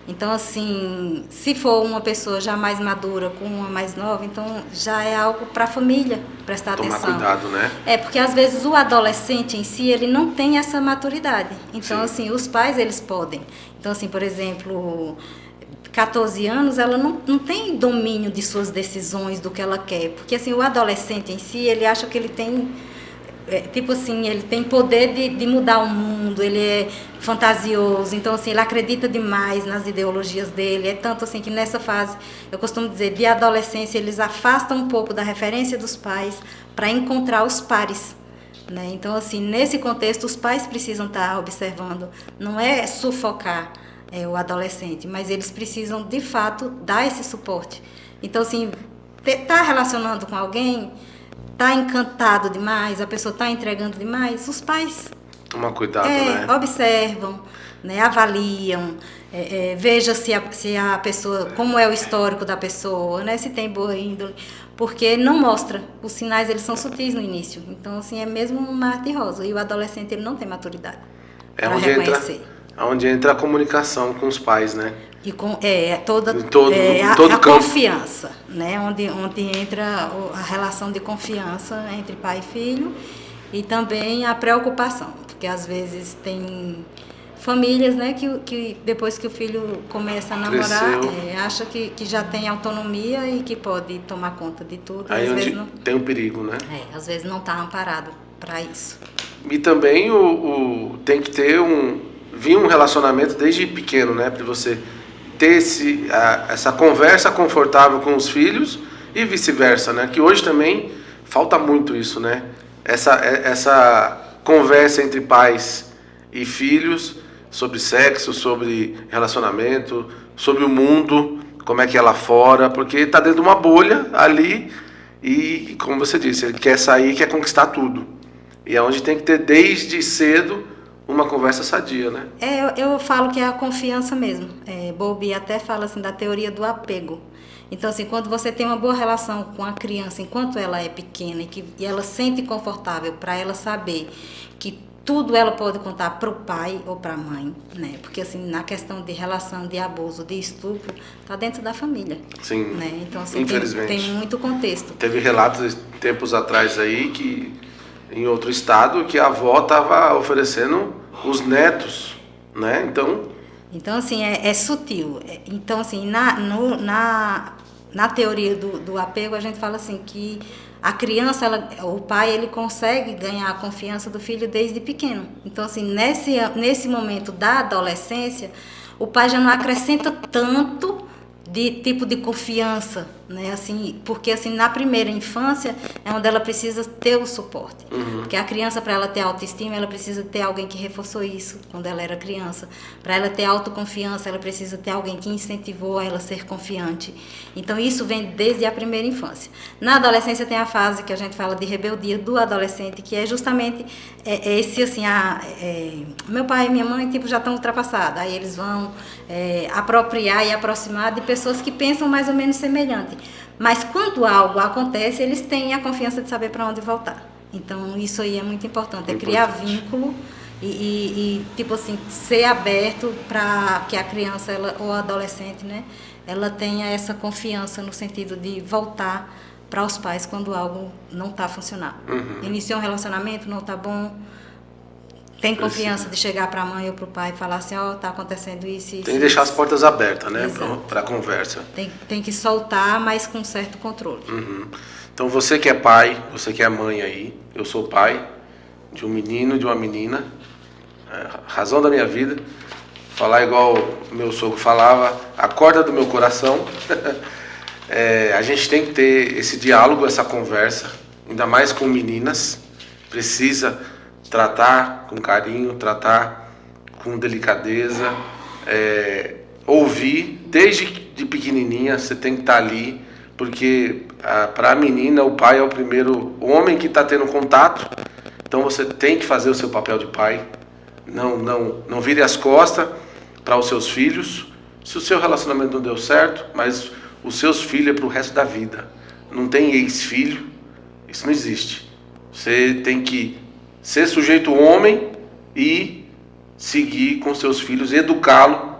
Então, assim, se for uma pessoa já mais madura com uma mais nova, então já é algo para a família prestar atenção. Tomar cuidado, né? Porque às vezes o adolescente em si, ele não tem essa maturidade. Então, assim, os pais, eles podem. Então, assim, por exemplo, 14 anos, ela não tem domínio de suas decisões, do que ela quer. Porque, assim, o adolescente em si, ele acha que ele tem... tipo assim, ele tem poder de mudar o mundo, ele é fantasioso, então assim, ele acredita demais nas ideologias dele, é tanto assim que nessa fase, eu costumo dizer, de adolescência, eles afastam um pouco da referência dos pais para encontrar os pares, né? Então assim, nesse contexto, os pais precisam estar observando, não é sufocar o adolescente, mas eles precisam de fato dar esse suporte. Então assim, tá relacionando com alguém, está encantado demais, a pessoa está entregando demais, os pais tomar cuidado, né? Observam, né, avaliam, veja se a pessoa, como é o histórico da pessoa, né, se tem boa índole, porque não mostra, os sinais eles são sutis no início, então assim, é mesmo um mar de rosa, e o adolescente ele não tem maturidade para reconhecer. Onde entra a comunicação com os pais, né? E toda a confiança, né? Onde entra a relação de confiança entre pai e filho, e também a preocupação, porque às vezes tem famílias, né, que depois que o filho começa a namorar, acha que já tem autonomia e que pode tomar conta de tudo. Aí às onde vezes não, tem um perigo, né? às vezes não está amparado para isso. E também tem que ter vir um relacionamento desde pequeno, né? Para você ter essa conversa confortável com os filhos e vice-versa, né? Que hoje também falta muito isso, né? Essa conversa entre pais e filhos sobre sexo, sobre relacionamento, sobre o mundo, como é que é lá fora, porque está dentro de uma bolha ali e, como você disse, ele quer sair, quer conquistar tudo. E é onde tem que ter desde cedo uma conversa sadia, né? Eu falo que é a confiança mesmo. Bowlby até fala assim da teoria do apego. Então, assim, quando você tem uma boa relação com a criança enquanto ela é pequena e ela sente confortável para ela saber que tudo ela pode contar para o pai ou para a mãe, né? Porque, assim, na questão de relação de abuso, de estupro, está dentro da família. Sim, né? Então, assim, infelizmente. Tem muito contexto. Teve relatos tempos atrás aí que em outro estado que a avó estava oferecendo os netos, né? Então assim, é sutil. Então, assim, na teoria do apego, a gente fala assim que a criança, o pai, ele consegue ganhar a confiança do filho desde pequeno. Então, assim, nesse momento da adolescência, o pai já não acrescenta tanto de tipo de confiança, né? Assim, porque assim, na primeira infância é onde ela precisa ter o suporte. Porque a criança, para ela ter autoestima, ela precisa ter alguém que reforçou isso quando ela era criança. Para ela ter autoconfiança, ela precisa ter alguém que incentivou a ela ser confiante. Então isso vem desde a primeira infância. Na adolescência tem a fase que a gente fala de rebeldia do adolescente, que é justamente esse assim, meu pai e minha mãe tipo já estão ultrapassados. Aí eles vão apropriar e aproximar de pessoas que pensam mais ou menos semelhante. Mas quando algo acontece, eles têm a confiança de saber para onde voltar. Então, isso aí é muito importante, é criar vínculo tipo assim, ser aberto para que a criança ou a adolescente, né, ela tenha essa confiança no sentido de voltar para os pais quando algo não está funcionando. Iniciou um relacionamento, não está bom, tem confiança de chegar para a mãe ou para o pai e falar assim, está acontecendo isso. Tem que deixar as portas abertas, né, para a conversa. Tem que soltar, mas com certo controle. Então você que é pai, você que é mãe aí, eu sou pai de um menino e de uma menina, razão da minha vida, falar igual meu sogro falava, a corda do meu coração. A gente tem que ter esse diálogo, essa conversa, ainda mais com meninas, precisa tratar com carinho, tratar com delicadeza, ouvir, desde de pequenininha você tem que estar ali, porque para a menina o pai é o primeiro homem que está tendo contato, então você tem que fazer o seu papel de pai, não vire as costas para os seus filhos, se o seu relacionamento não deu certo, mas os seus filhos é para o resto da vida, não tem ex-filho, isso não existe, você tem que ser sujeito homem e seguir com seus filhos, educá-lo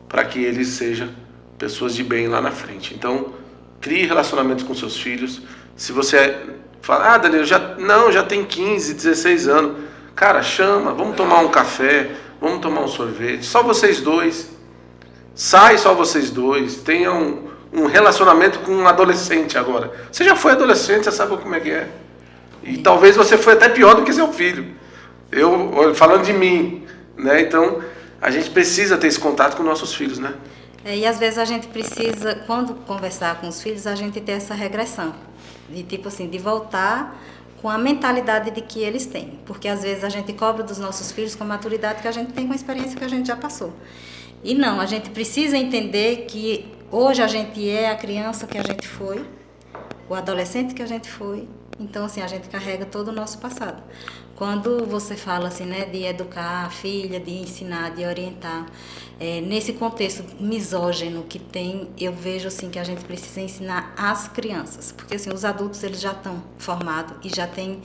para que eles sejam pessoas de bem lá na frente. Então, crie relacionamentos com seus filhos. Se você fala, Danilo, já tem 15, 16 anos, cara, chama, vamos tomar um café, vamos tomar um sorvete, só vocês dois, sai só vocês dois, tenha um relacionamento com um adolescente agora. Você já foi adolescente, você sabe como é que é. E talvez você foi até pior do que seu filho. Eu falando de mim, né? Então, a gente precisa ter esse contato com nossos filhos, né? E às vezes a gente precisa, quando conversar com os filhos, a gente ter essa regressão. De tipo assim, de voltar com a mentalidade de que eles têm. Porque às vezes a gente cobra dos nossos filhos com a maturidade que a gente tem, com a experiência que a gente já passou. E não, a gente precisa entender que hoje a gente é a criança que a gente foi, o adolescente que a gente foi. Então, assim, a gente carrega todo o nosso passado. Quando você fala, assim, né, de educar a filha, de ensinar, de orientar, nesse contexto misógino que tem, eu vejo, assim, que a gente precisa ensinar as crianças. Porque, assim, os adultos, eles já estão formados e já têm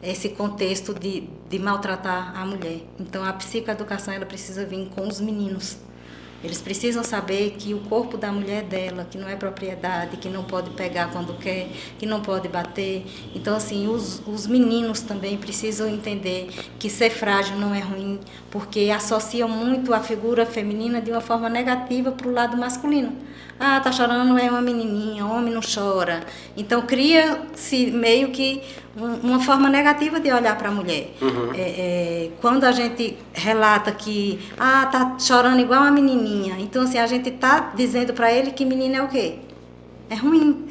esse contexto de maltratar a mulher. Então, a psicoeducação, ela precisa vir com os meninos. Eles precisam saber que o corpo da mulher é dela, que não é propriedade, que não pode pegar quando quer, que não pode bater. Então, assim, os meninos também precisam entender que ser frágil não é ruim, porque associam muito a figura feminina de uma forma negativa para o lado masculino. Tá chorando, é uma menininha, homem não chora. Então, cria-se meio que uma forma negativa de olhar para a mulher. Quando a gente relata que, tá chorando igual uma menininha, então, assim, a gente tá dizendo para ele que menina é o quê? É ruim.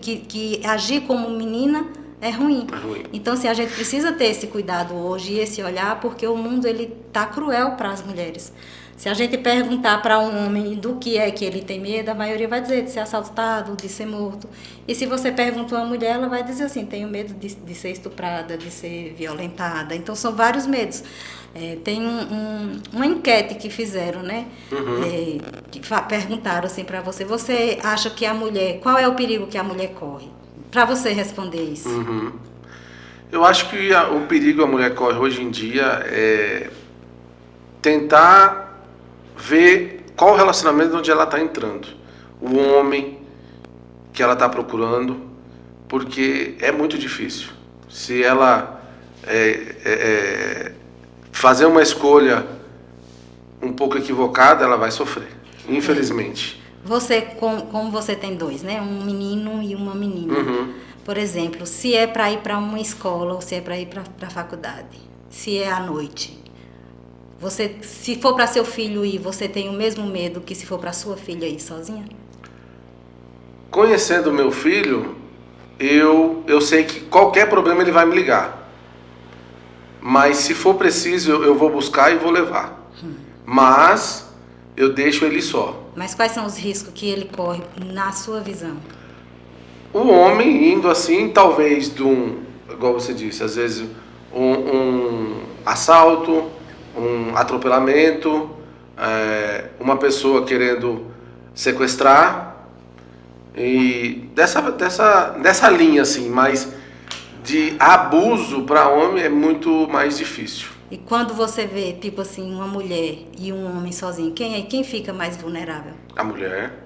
Que agir como menina é ruim. Então, assim, a gente precisa ter esse cuidado hoje e esse olhar, porque o mundo, ele tá cruel para as mulheres. Se a gente perguntar para um homem do que é que ele tem medo, a maioria vai dizer de ser assaltado, de ser morto. E se você pergunta a uma mulher, ela vai dizer assim, tenho medo de ser estuprada, de ser violentada. Então, são vários medos. Tem uma enquete que fizeram, né? Que perguntaram assim para você, você acha que a mulher, qual é o perigo que a mulher corre? Para você responder isso. Eu acho que o perigo que a mulher corre hoje em dia é tentar ver qual o relacionamento onde ela está entrando, o homem que ela está procurando, porque é muito difícil. Se ela fazer uma escolha um pouco equivocada, ela vai sofrer, infelizmente. Você, como você tem dois, né? Um menino e uma menina. Por exemplo, se é para ir para uma escola ou se é para ir para a faculdade, se é à noite. Se for para seu filho ir, você tem o mesmo medo que se for para sua filha ir sozinha? Conhecendo meu filho, eu sei que qualquer problema ele vai me ligar. Mas se for preciso, eu vou buscar e vou levar. Mas eu deixo ele só. Mas quais são os riscos que ele corre na sua visão? O homem indo assim, talvez igual você disse, às vezes um assalto, um atropelamento, uma pessoa querendo sequestrar, e dessa linha assim, mas de abuso para homem é muito mais difícil. E quando você vê, tipo assim, uma mulher e um homem sozinho, quem fica mais vulnerável? A mulher.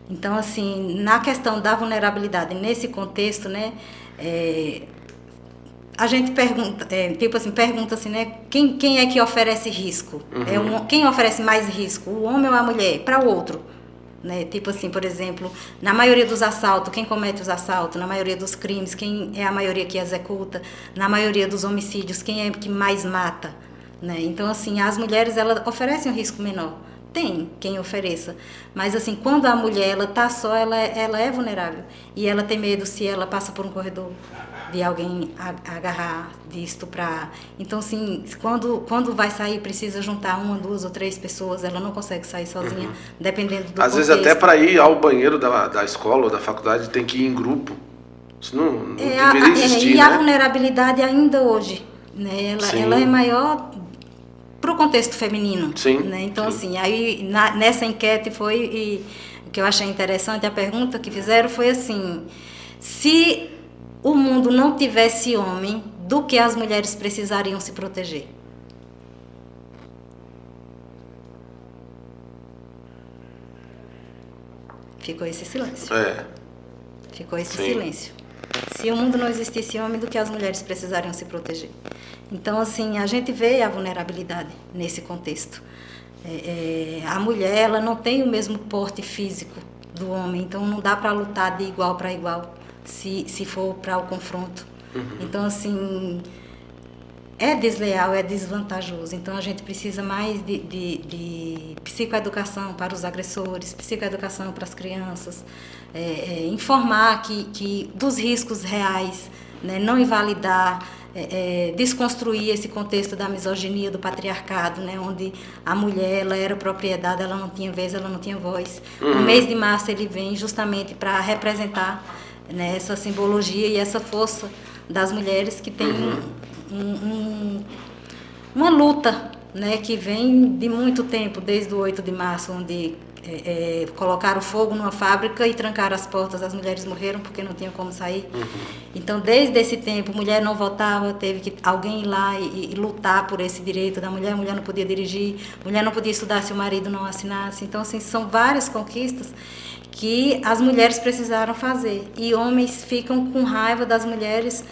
Então, assim, na questão da vulnerabilidade, nesse contexto, né, a gente pergunta, pergunta assim, né, quem é que oferece risco? Quem oferece mais risco, o homem ou a mulher? Para o outro. Né? Tipo assim, por exemplo, na maioria dos assaltos, quem comete os assaltos, na maioria dos crimes, quem é a maioria que executa, na maioria dos homicídios, quem é que mais mata, né? Então, assim, as mulheres, elas oferecem um risco menor. Tem quem ofereça, mas assim, quando a mulher, ela tá só, ela é vulnerável, e ela tem medo se ela passa por um corredor, de alguém agarrar, de estuprar. Então, assim, quando vai sair, precisa juntar 1, 2 ou 3 pessoas, ela não consegue sair sozinha, dependendo do Às contexto. vezes até para ir ao banheiro da escola ou da faculdade tem que ir em grupo. Isso não deveria existir, e né? a vulnerabilidade ainda hoje, né? Ela é maior para o contexto feminino. Sim, né? Então, sim. assim, aí nessa enquete o que eu achei interessante, a pergunta que fizeram foi assim, se o mundo não tivesse homem, do que as mulheres precisariam se proteger? Ficou esse silêncio. Ficou esse silêncio. Se o mundo não existisse homem, do que as mulheres precisariam se proteger? Então, assim, a gente vê a vulnerabilidade nesse contexto. A mulher, ela não tem o mesmo porte físico do homem, então não dá para lutar de igual para igual, se for para o confronto. Então, assim, é desleal, é desvantajoso. Então, a gente precisa mais de psicoeducação para os agressores, psicoeducação para as crianças, informar que dos riscos reais, né, não invalidar, desconstruir esse contexto da misoginia, do patriarcado, né, onde a mulher, ela era propriedade, ela não tinha vez, ela não tinha voz. O mês de março ele vem justamente para representar, né, essa simbologia e essa força das mulheres que tem uma luta, né, que vem de muito tempo, desde o 8 de março, onde colocaram fogo numa fábrica e trancaram as portas, as mulheres morreram porque não tinham como sair. Então, desde esse tempo, mulher não votava, teve que alguém ir lá e lutar por esse direito da mulher. Mulher não podia dirigir, mulher não podia estudar se o marido não assinasse. Então, assim, são várias conquistas que as mulheres precisaram fazer. E homens ficam com raiva das mulheres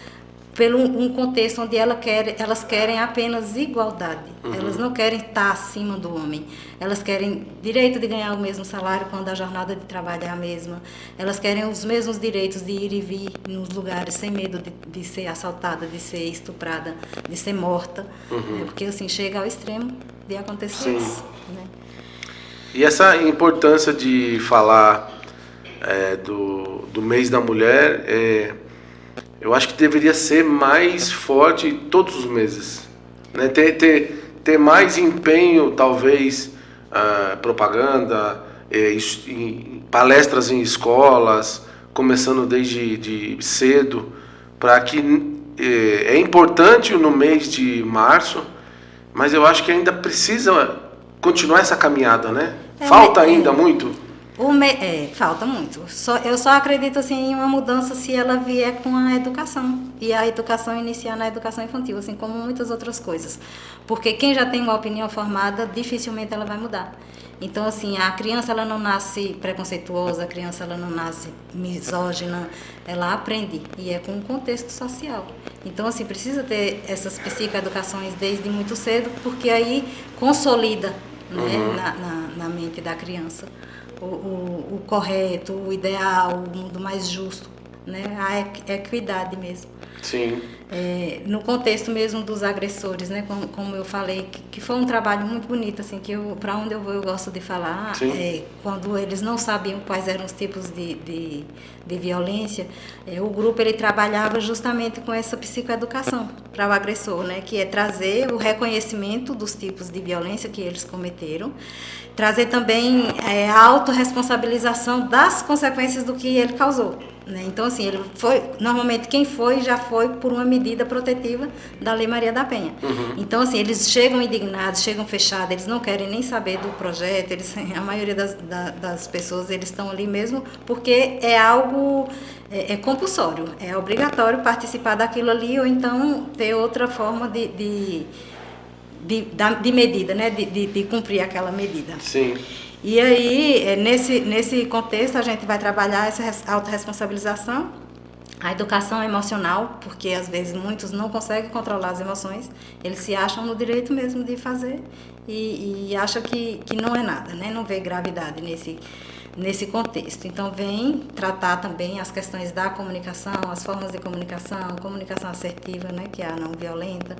pelo um contexto onde elas querem apenas igualdade. Elas não querem estar acima do homem. Elas querem direito de ganhar o mesmo salário quando a jornada de trabalho é a mesma. Elas querem os mesmos direitos de ir e vir nos lugares sem medo de ser assaltada, de ser estuprada, de ser morta. Né? Porque assim, chega ao extremo de acontecer isso. Né? E essa importância de falar do mês da mulher, eu acho que deveria ser mais forte todos os meses, né? Ter mais empenho, talvez, propaganda, palestras em escolas, começando desde cedo, para que é importante no mês de março, mas eu acho que ainda precisa continuar essa caminhada, né? Falta ainda muito. Falta muito. Eu só acredito assim, em uma mudança se ela vier com a educação. E a educação iniciar na educação infantil, assim como muitas outras coisas. Porque quem já tem uma opinião formada, dificilmente ela vai mudar. Então, assim, a criança ela não nasce preconceituosa, a criança ela não nasce misógina, ela aprende. E é com o contexto social. Então, assim, precisa ter essas psicoeducações desde muito cedo, porque aí consolida, né, na mente da criança o correto, o ideal, o mundo mais justo, né? A equidade mesmo. Sim. No contexto mesmo dos agressores, né? Como eu falei, que foi um trabalho muito bonito, assim, que para onde eu vou eu gosto de falar, quando eles não sabiam quais eram os tipos de violência, o grupo ele trabalhava justamente com essa psicoeducação para o agressor, né? Que é trazer o reconhecimento dos tipos de violência que eles cometeram, trazer também a autorresponsabilização das consequências do que ele causou. Né? Então, assim, normalmente quem foi, foi por uma medida protetiva da Lei Maria da Penha. Então, assim, eles chegam indignados, chegam fechados, eles não querem nem saber do projeto, a maioria das pessoas, eles estão ali mesmo porque é algo compulsório, é obrigatório participar daquilo ali ou então ter outra forma de medida, né? De cumprir aquela medida. Sim. E aí, nesse contexto, a gente vai trabalhar essa autorresponsabilização, a educação emocional, porque às vezes muitos não conseguem controlar as emoções, eles se acham no direito mesmo de fazer e acham que não é nada, né? Não vê gravidade nesse contexto. Então, vem tratar também as questões da comunicação, as formas de comunicação assertiva, né, que é a não violenta,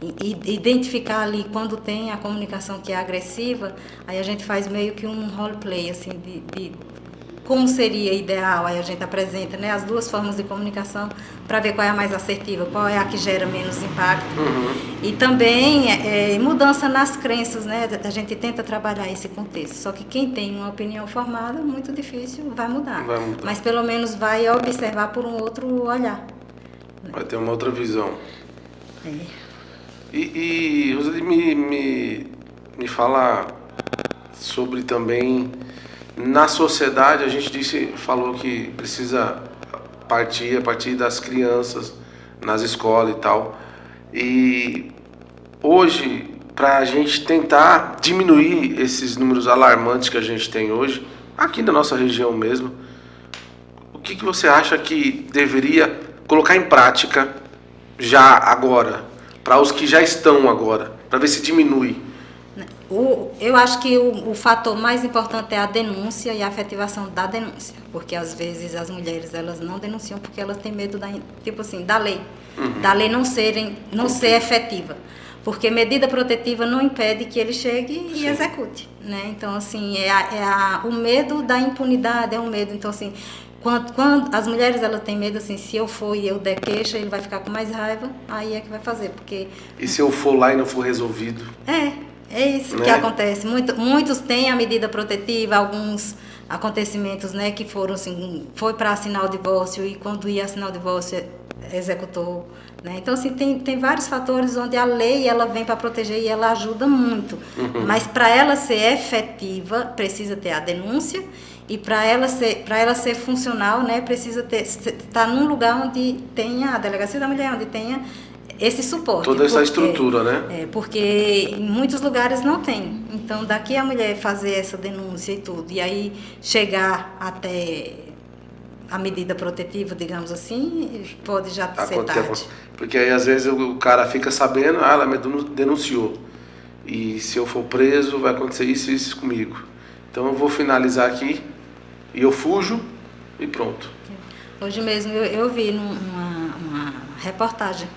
e identificar ali quando tem a comunicação que é agressiva, aí a gente faz meio que um roleplay, assim, de como seria ideal, aí a gente apresenta, né, as duas formas de comunicação para ver qual é a mais assertiva, qual é a que gera menos impacto. E também mudança nas crenças, né, a gente tenta trabalhar esse contexto, só que quem tem uma opinião formada, muito difícil, vai mudar. Mas pelo menos vai observar por um outro olhar. Vai ter uma outra visão. E Roseli, me fala sobre também, na sociedade, a gente falou que precisa partir a partir das crianças, nas escolas e tal. E hoje, para a gente tentar diminuir esses números alarmantes que a gente tem hoje, aqui na nossa região mesmo, o que você acha que deveria colocar em prática já agora, para os que já estão agora, para ver se diminui? Eu acho que o fator mais importante é a denúncia e a efetivação da denúncia, porque às vezes as mulheres elas não denunciam porque elas têm medo da lei, da lei não ser efetiva, porque medida protetiva não impede que ele chegue e execute, né? Então, assim, o medo da impunidade, é um medo. Então, assim, quando as mulheres elas têm medo, assim, se eu for e eu der queixa, ele vai ficar com mais raiva, aí é que vai fazer, porque... E se eu for lá e não for resolvido? É isso, né, que acontece. Muitos têm a medida protetiva, alguns acontecimentos, né, que foram assim, foi para assinar o divórcio e quando ia assinar o divórcio executou, né? Então, assim, tem vários fatores onde a lei ela vem para proteger e ela ajuda muito. Mas para ela ser efetiva, precisa ter a denúncia e para ela ser funcional, né, precisa estar num lugar onde tenha a delegacia da mulher, onde tenha esse suporte. Toda essa estrutura, né? Porque em muitos lugares não tem. Então, daqui a mulher fazer essa denúncia e tudo, e aí chegar até a medida protetiva, digamos assim, pode já ser tarde. Porque aí, às vezes, o cara fica sabendo, ela me denunciou. E se eu for preso, vai acontecer isso e isso comigo. Então, eu vou finalizar aqui e eu fujo e pronto. Hoje mesmo eu vi uma reportagem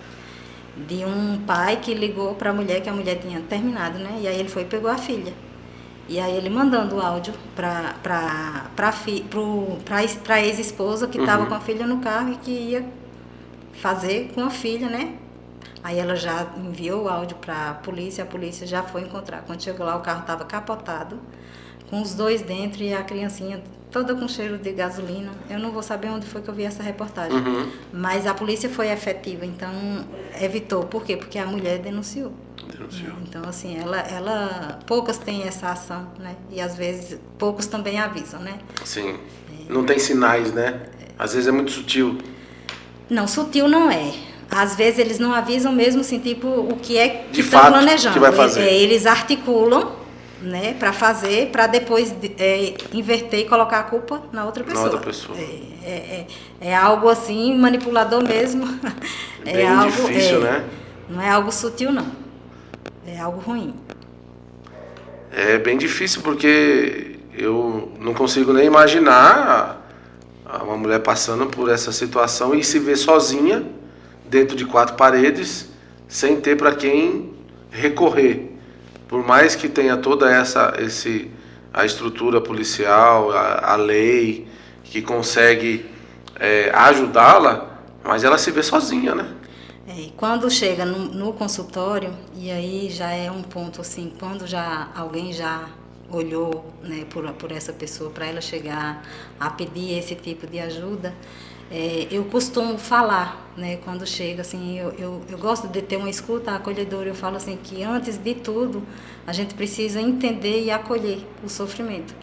de um pai que ligou para a mulher, que a mulher tinha terminado, né? E aí ele foi e pegou a filha. E aí ele mandando o áudio para a ex-esposa que estava com a filha no carro e que ia fazer com a filha, né? Aí ela já enviou o áudio para a polícia já foi encontrar. Quando chegou lá, o carro estava capotado, com os dois dentro e a criancinha toda com cheiro de gasolina. Eu não vou saber onde foi que eu vi essa reportagem. Mas a polícia foi efetiva, então evitou. Por quê? Porque a mulher denunciou. Então, assim, poucas têm essa ação, né? E às vezes poucos também avisam, né? Sim. Não tem sinais, né? Às vezes é muito sutil. Não, sutil não é. Às vezes eles não avisam mesmo, assim, tipo, o que é que estão fato, planejando. Que vai fazer. Eles articulam, né, para depois inverter e colocar a culpa na outra pessoa. É algo assim, manipulador mesmo. Bem algo difícil, né? Não é algo sutil, não. É algo ruim. É bem difícil porque eu não consigo nem imaginar uma mulher passando por essa situação e se ver sozinha dentro de 4 paredes sem ter para quem recorrer. Por mais que tenha toda a estrutura policial, a lei, que consegue ajudá-la, mas ela se vê sozinha, né? Quando chega no consultório, e aí já é um ponto assim, quando alguém já olhou, né, por essa pessoa, para ela chegar a pedir esse tipo de ajuda, eu costumo falar, né, quando chega, assim, eu gosto de ter uma escuta acolhedora. Eu falo assim que antes de tudo a gente precisa entender e acolher o sofrimento.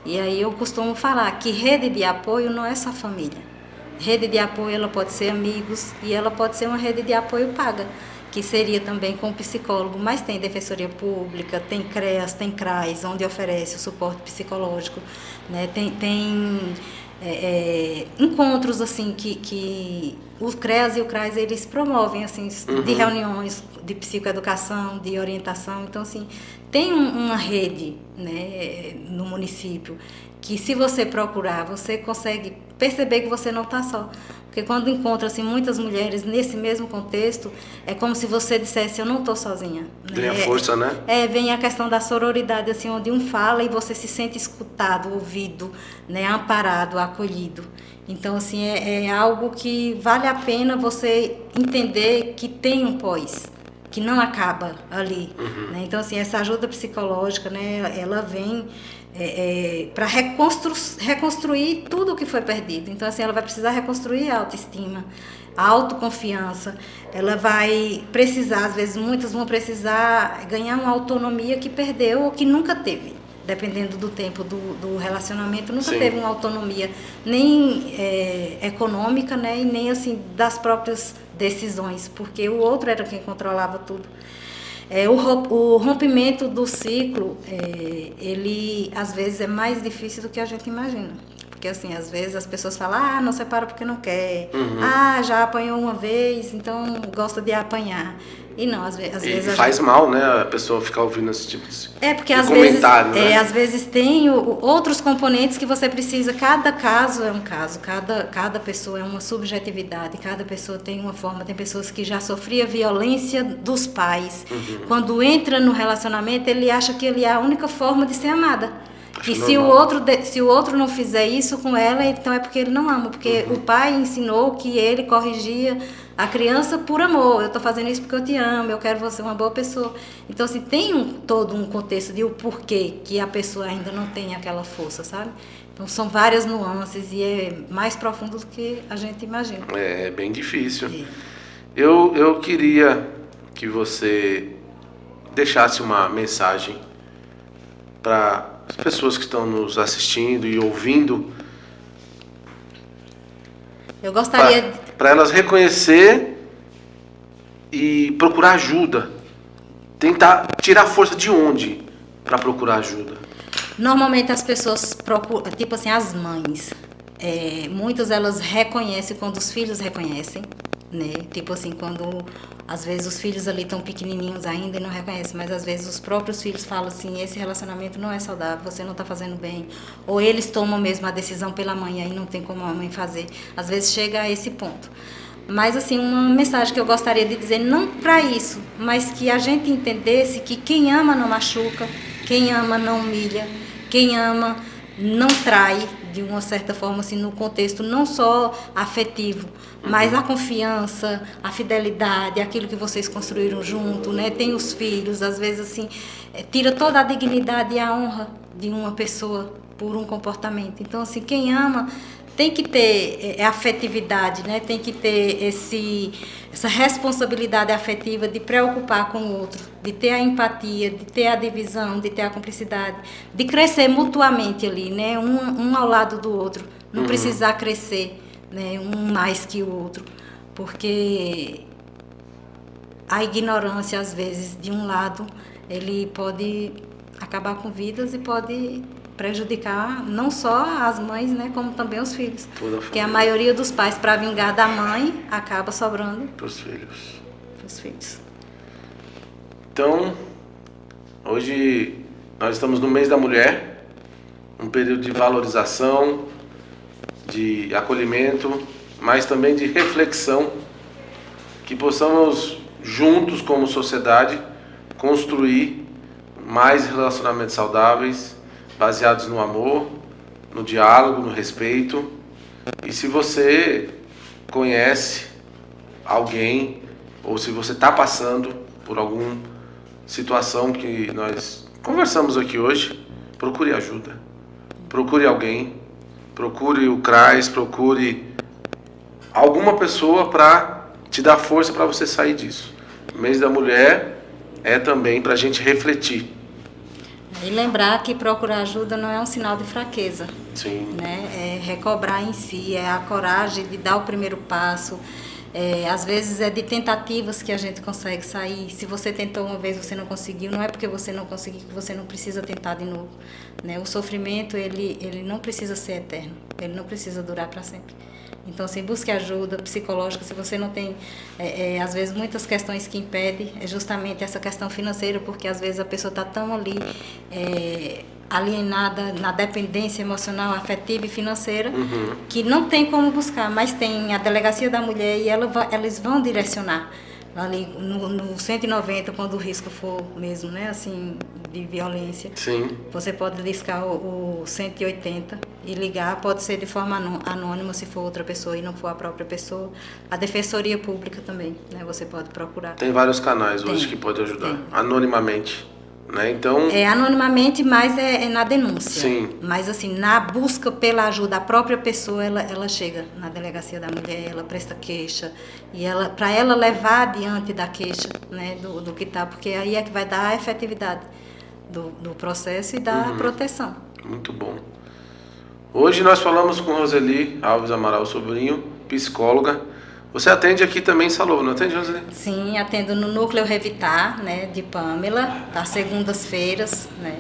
E aí eu costumo falar que rede de apoio não é só família. Rede de apoio, ela pode ser amigos e ela pode ser uma rede de apoio paga, que seria também com psicólogo, mas tem defensoria pública, tem CREAS, tem CRAS, onde oferece o suporte psicológico, né? Tem encontros assim que o CREAS e o CRAS eles promovem assim, de reuniões de psicoeducação, de orientação. Então assim, tem uma rede, né, no município que, se você procurar, você consegue perceber que você não está só. Porque quando encontra assim, muitas mulheres nesse mesmo contexto, é como se você dissesse: eu não estou sozinha. Tem a força, né? Vem a questão da sororidade, assim, onde um fala e você se sente escutado, ouvido, né, amparado, acolhido. Então, assim, é algo que vale a pena você entender que tem um pós, que não acaba ali. Né? Então, assim, essa ajuda psicológica, né, ela vem para reconstruir tudo o que foi perdido. Então, assim, ela vai precisar reconstruir a autoestima, a autoconfiança. Ela vai precisar, às vezes, muitas vão precisar ganhar uma autonomia que perdeu ou que nunca teve. Dependendo do tempo do relacionamento, nunca teve uma autonomia nem econômica, né, e nem assim das próprias decisões, porque o outro era quem controlava tudo. O rompimento do ciclo, ele às vezes é mais difícil do que a gente imagina. Porque assim, às vezes as pessoas falam: não separa porque não quer. Já apanhou uma vez, então gosta de apanhar. E não, às vezes faz mal, né, a pessoa ficar ouvindo esse tipo de porque comentário, né? Às vezes tem outros componentes que você precisa. Cada caso é um caso, cada pessoa é uma subjetividade, cada pessoa tem uma forma. Tem pessoas que já sofriam violência dos pais. Quando entra no relacionamento, ele acha que ele é a única forma de ser amada. E se o outro não fizer isso com ela, então é porque ele não ama. Porque o pai ensinou que ele corrigia a criança por amor. Eu estou fazendo isso porque eu te amo, eu quero você uma boa pessoa. Então, assim, tem todo um contexto de o porquê que a pessoa ainda não tem aquela força, sabe? Então, são várias nuances e é mais profundo do que a gente imagina. É bem difícil. Eu queria que você deixasse uma mensagem para as pessoas que estão nos assistindo e ouvindo. Eu gostaria para elas reconhecer e procurar ajuda. Tentar tirar força de onde para procurar ajuda? Normalmente as pessoas procuram, tipo assim, as mães. Muitas elas reconhecem quando os filhos reconhecem, né? Tipo assim, quando às vezes os filhos ali estão pequenininhos ainda e não reconhecem, mas às vezes os próprios filhos falam assim: esse relacionamento não é saudável, você não está fazendo bem. Ou eles tomam mesmo a decisão pela mãe, aí não tem como a mãe fazer. Às vezes chega a esse ponto. Mas assim, uma mensagem que eu gostaria de dizer, não para isso, mas que a gente entendesse que quem ama não machuca, quem ama não humilha, quem ama não trai, de uma certa forma, assim, no contexto não só afetivo, mas a confiança, a fidelidade, aquilo que vocês construíram junto, né? Tem os filhos, às vezes assim, tira toda a dignidade e a honra de uma pessoa por um comportamento. Então, assim, quem ama tem que ter afetividade, né? Tem que ter essa responsabilidade afetiva de preocupar com o outro, de ter a empatia, de ter a divisão, de ter a cumplicidade, de crescer mutuamente ali, né? Um ao lado do outro, não precisar crescer, né? Um mais que o outro, porque a ignorância, às vezes, de um lado, ele pode acabar com vidas e pode prejudicar não só as mães, né, como também os filhos. Porque a maioria dos pais, para vingar da mãe, acaba sobrando para os filhos. Os filhos. Então, hoje nós estamos no mês da mulher, um período de valorização, de acolhimento, mas também de reflexão, que possamos juntos como sociedade construir mais relacionamentos saudáveis, baseados no amor, no diálogo, no respeito. E se você conhece alguém, ou se você está passando por alguma situação que nós conversamos aqui hoje, procure ajuda. Procure alguém, procure o CRAS, procure alguma pessoa para te dar força para você sair disso. O mês da mulher é também para a gente refletir. E lembrar que procurar ajuda não é um sinal de fraqueza. Sim. Né? É recobrar em si, é a coragem de dar o primeiro passo. Às vezes é de tentativas que a gente consegue sair. Se você tentou uma vez e você não conseguiu, não é porque você não conseguiu que você não precisa tentar de novo. Né? O sofrimento, ele não precisa ser eterno, ele não precisa durar para sempre. Então, assim, busque ajuda psicológica. Se você não tem, às vezes, muitas questões que impedem, é justamente essa questão financeira, porque às vezes a pessoa está tão ali alienada na dependência emocional, afetiva e financeira, que não tem como buscar, mas tem a Delegacia da Mulher e eles vão direcionar ali no 190, quando o risco for mesmo, né, assim, de violência. Sim. Você pode discar o 180 e ligar, pode ser de forma anônima, se for outra pessoa e não for a própria pessoa. A Defensoria Pública também, né, você pode procurar. Tem vários canais hoje que podem ajudar, anonimamente. Né? Então, anonimamente, mas é na denúncia. Sim. Mas assim, na busca pela ajuda, a própria pessoa, ela chega na Delegacia da Mulher, ela presta queixa, e para ela levar adiante da queixa, né, do que está, porque aí é que vai dar a efetividade do processo e da proteção. Muito bom. Hoje nós falamos com Roseli Alves Amaral Sobrinho, psicóloga. Você atende aqui também em Salobro, não atende, Roseli? Sim, atendo no Núcleo Revitar, né, de Pâmela, às segundas-feiras, né.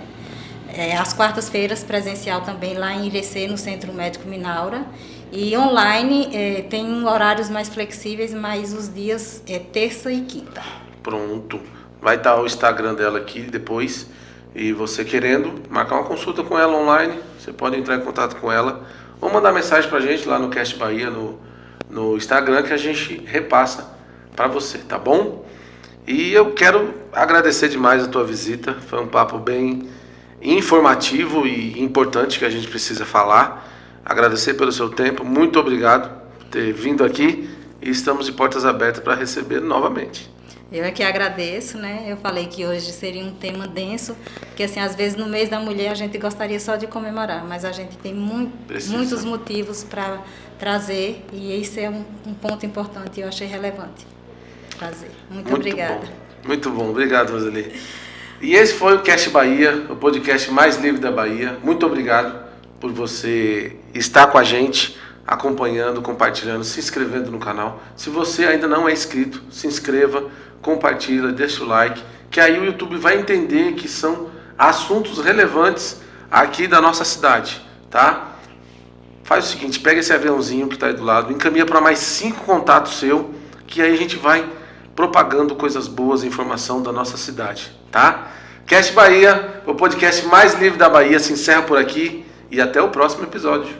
Às quartas-feiras, presencial também lá em Irecê, no Centro Médico Minaura. E online tem horários mais flexíveis, mas os dias é terça e quinta. Pronto. Vai estar o Instagram dela aqui depois. E você querendo marcar uma consulta com ela online, você pode entrar em contato com ela ou mandar mensagem pra gente lá no Cast Bahia, no Instagram, que a gente repassa para você, tá bom? E eu quero agradecer demais a tua visita, foi um papo bem informativo e importante que a gente precisa falar. Agradecer pelo seu tempo, muito obrigado por ter vindo aqui e estamos de portas abertas para receber novamente. Eu é que agradeço, né? Eu falei que hoje seria um tema denso, porque assim, às vezes no mês da mulher a gente gostaria só de comemorar, mas a gente tem muitos motivos para trazer, e esse é um ponto importante e eu achei relevante trazer. Muito obrigada. Muito bom, obrigado, Roseli. E esse foi o Cast Bahia, o podcast mais livre da Bahia. Muito obrigado por você estar com a gente, acompanhando, compartilhando, se inscrevendo no canal. Se você ainda não é inscrito, se inscreva, compartilha, deixa o like, que aí o YouTube vai entender que são assuntos relevantes aqui da nossa cidade, tá? Faz o seguinte, pega esse aviãozinho que está aí do lado, encaminha para mais 5 contatos seu, que aí a gente vai propagando coisas boas, informação da nossa cidade, tá? Cast Bahia, o podcast mais livre da Bahia, se encerra por aqui e até o próximo episódio.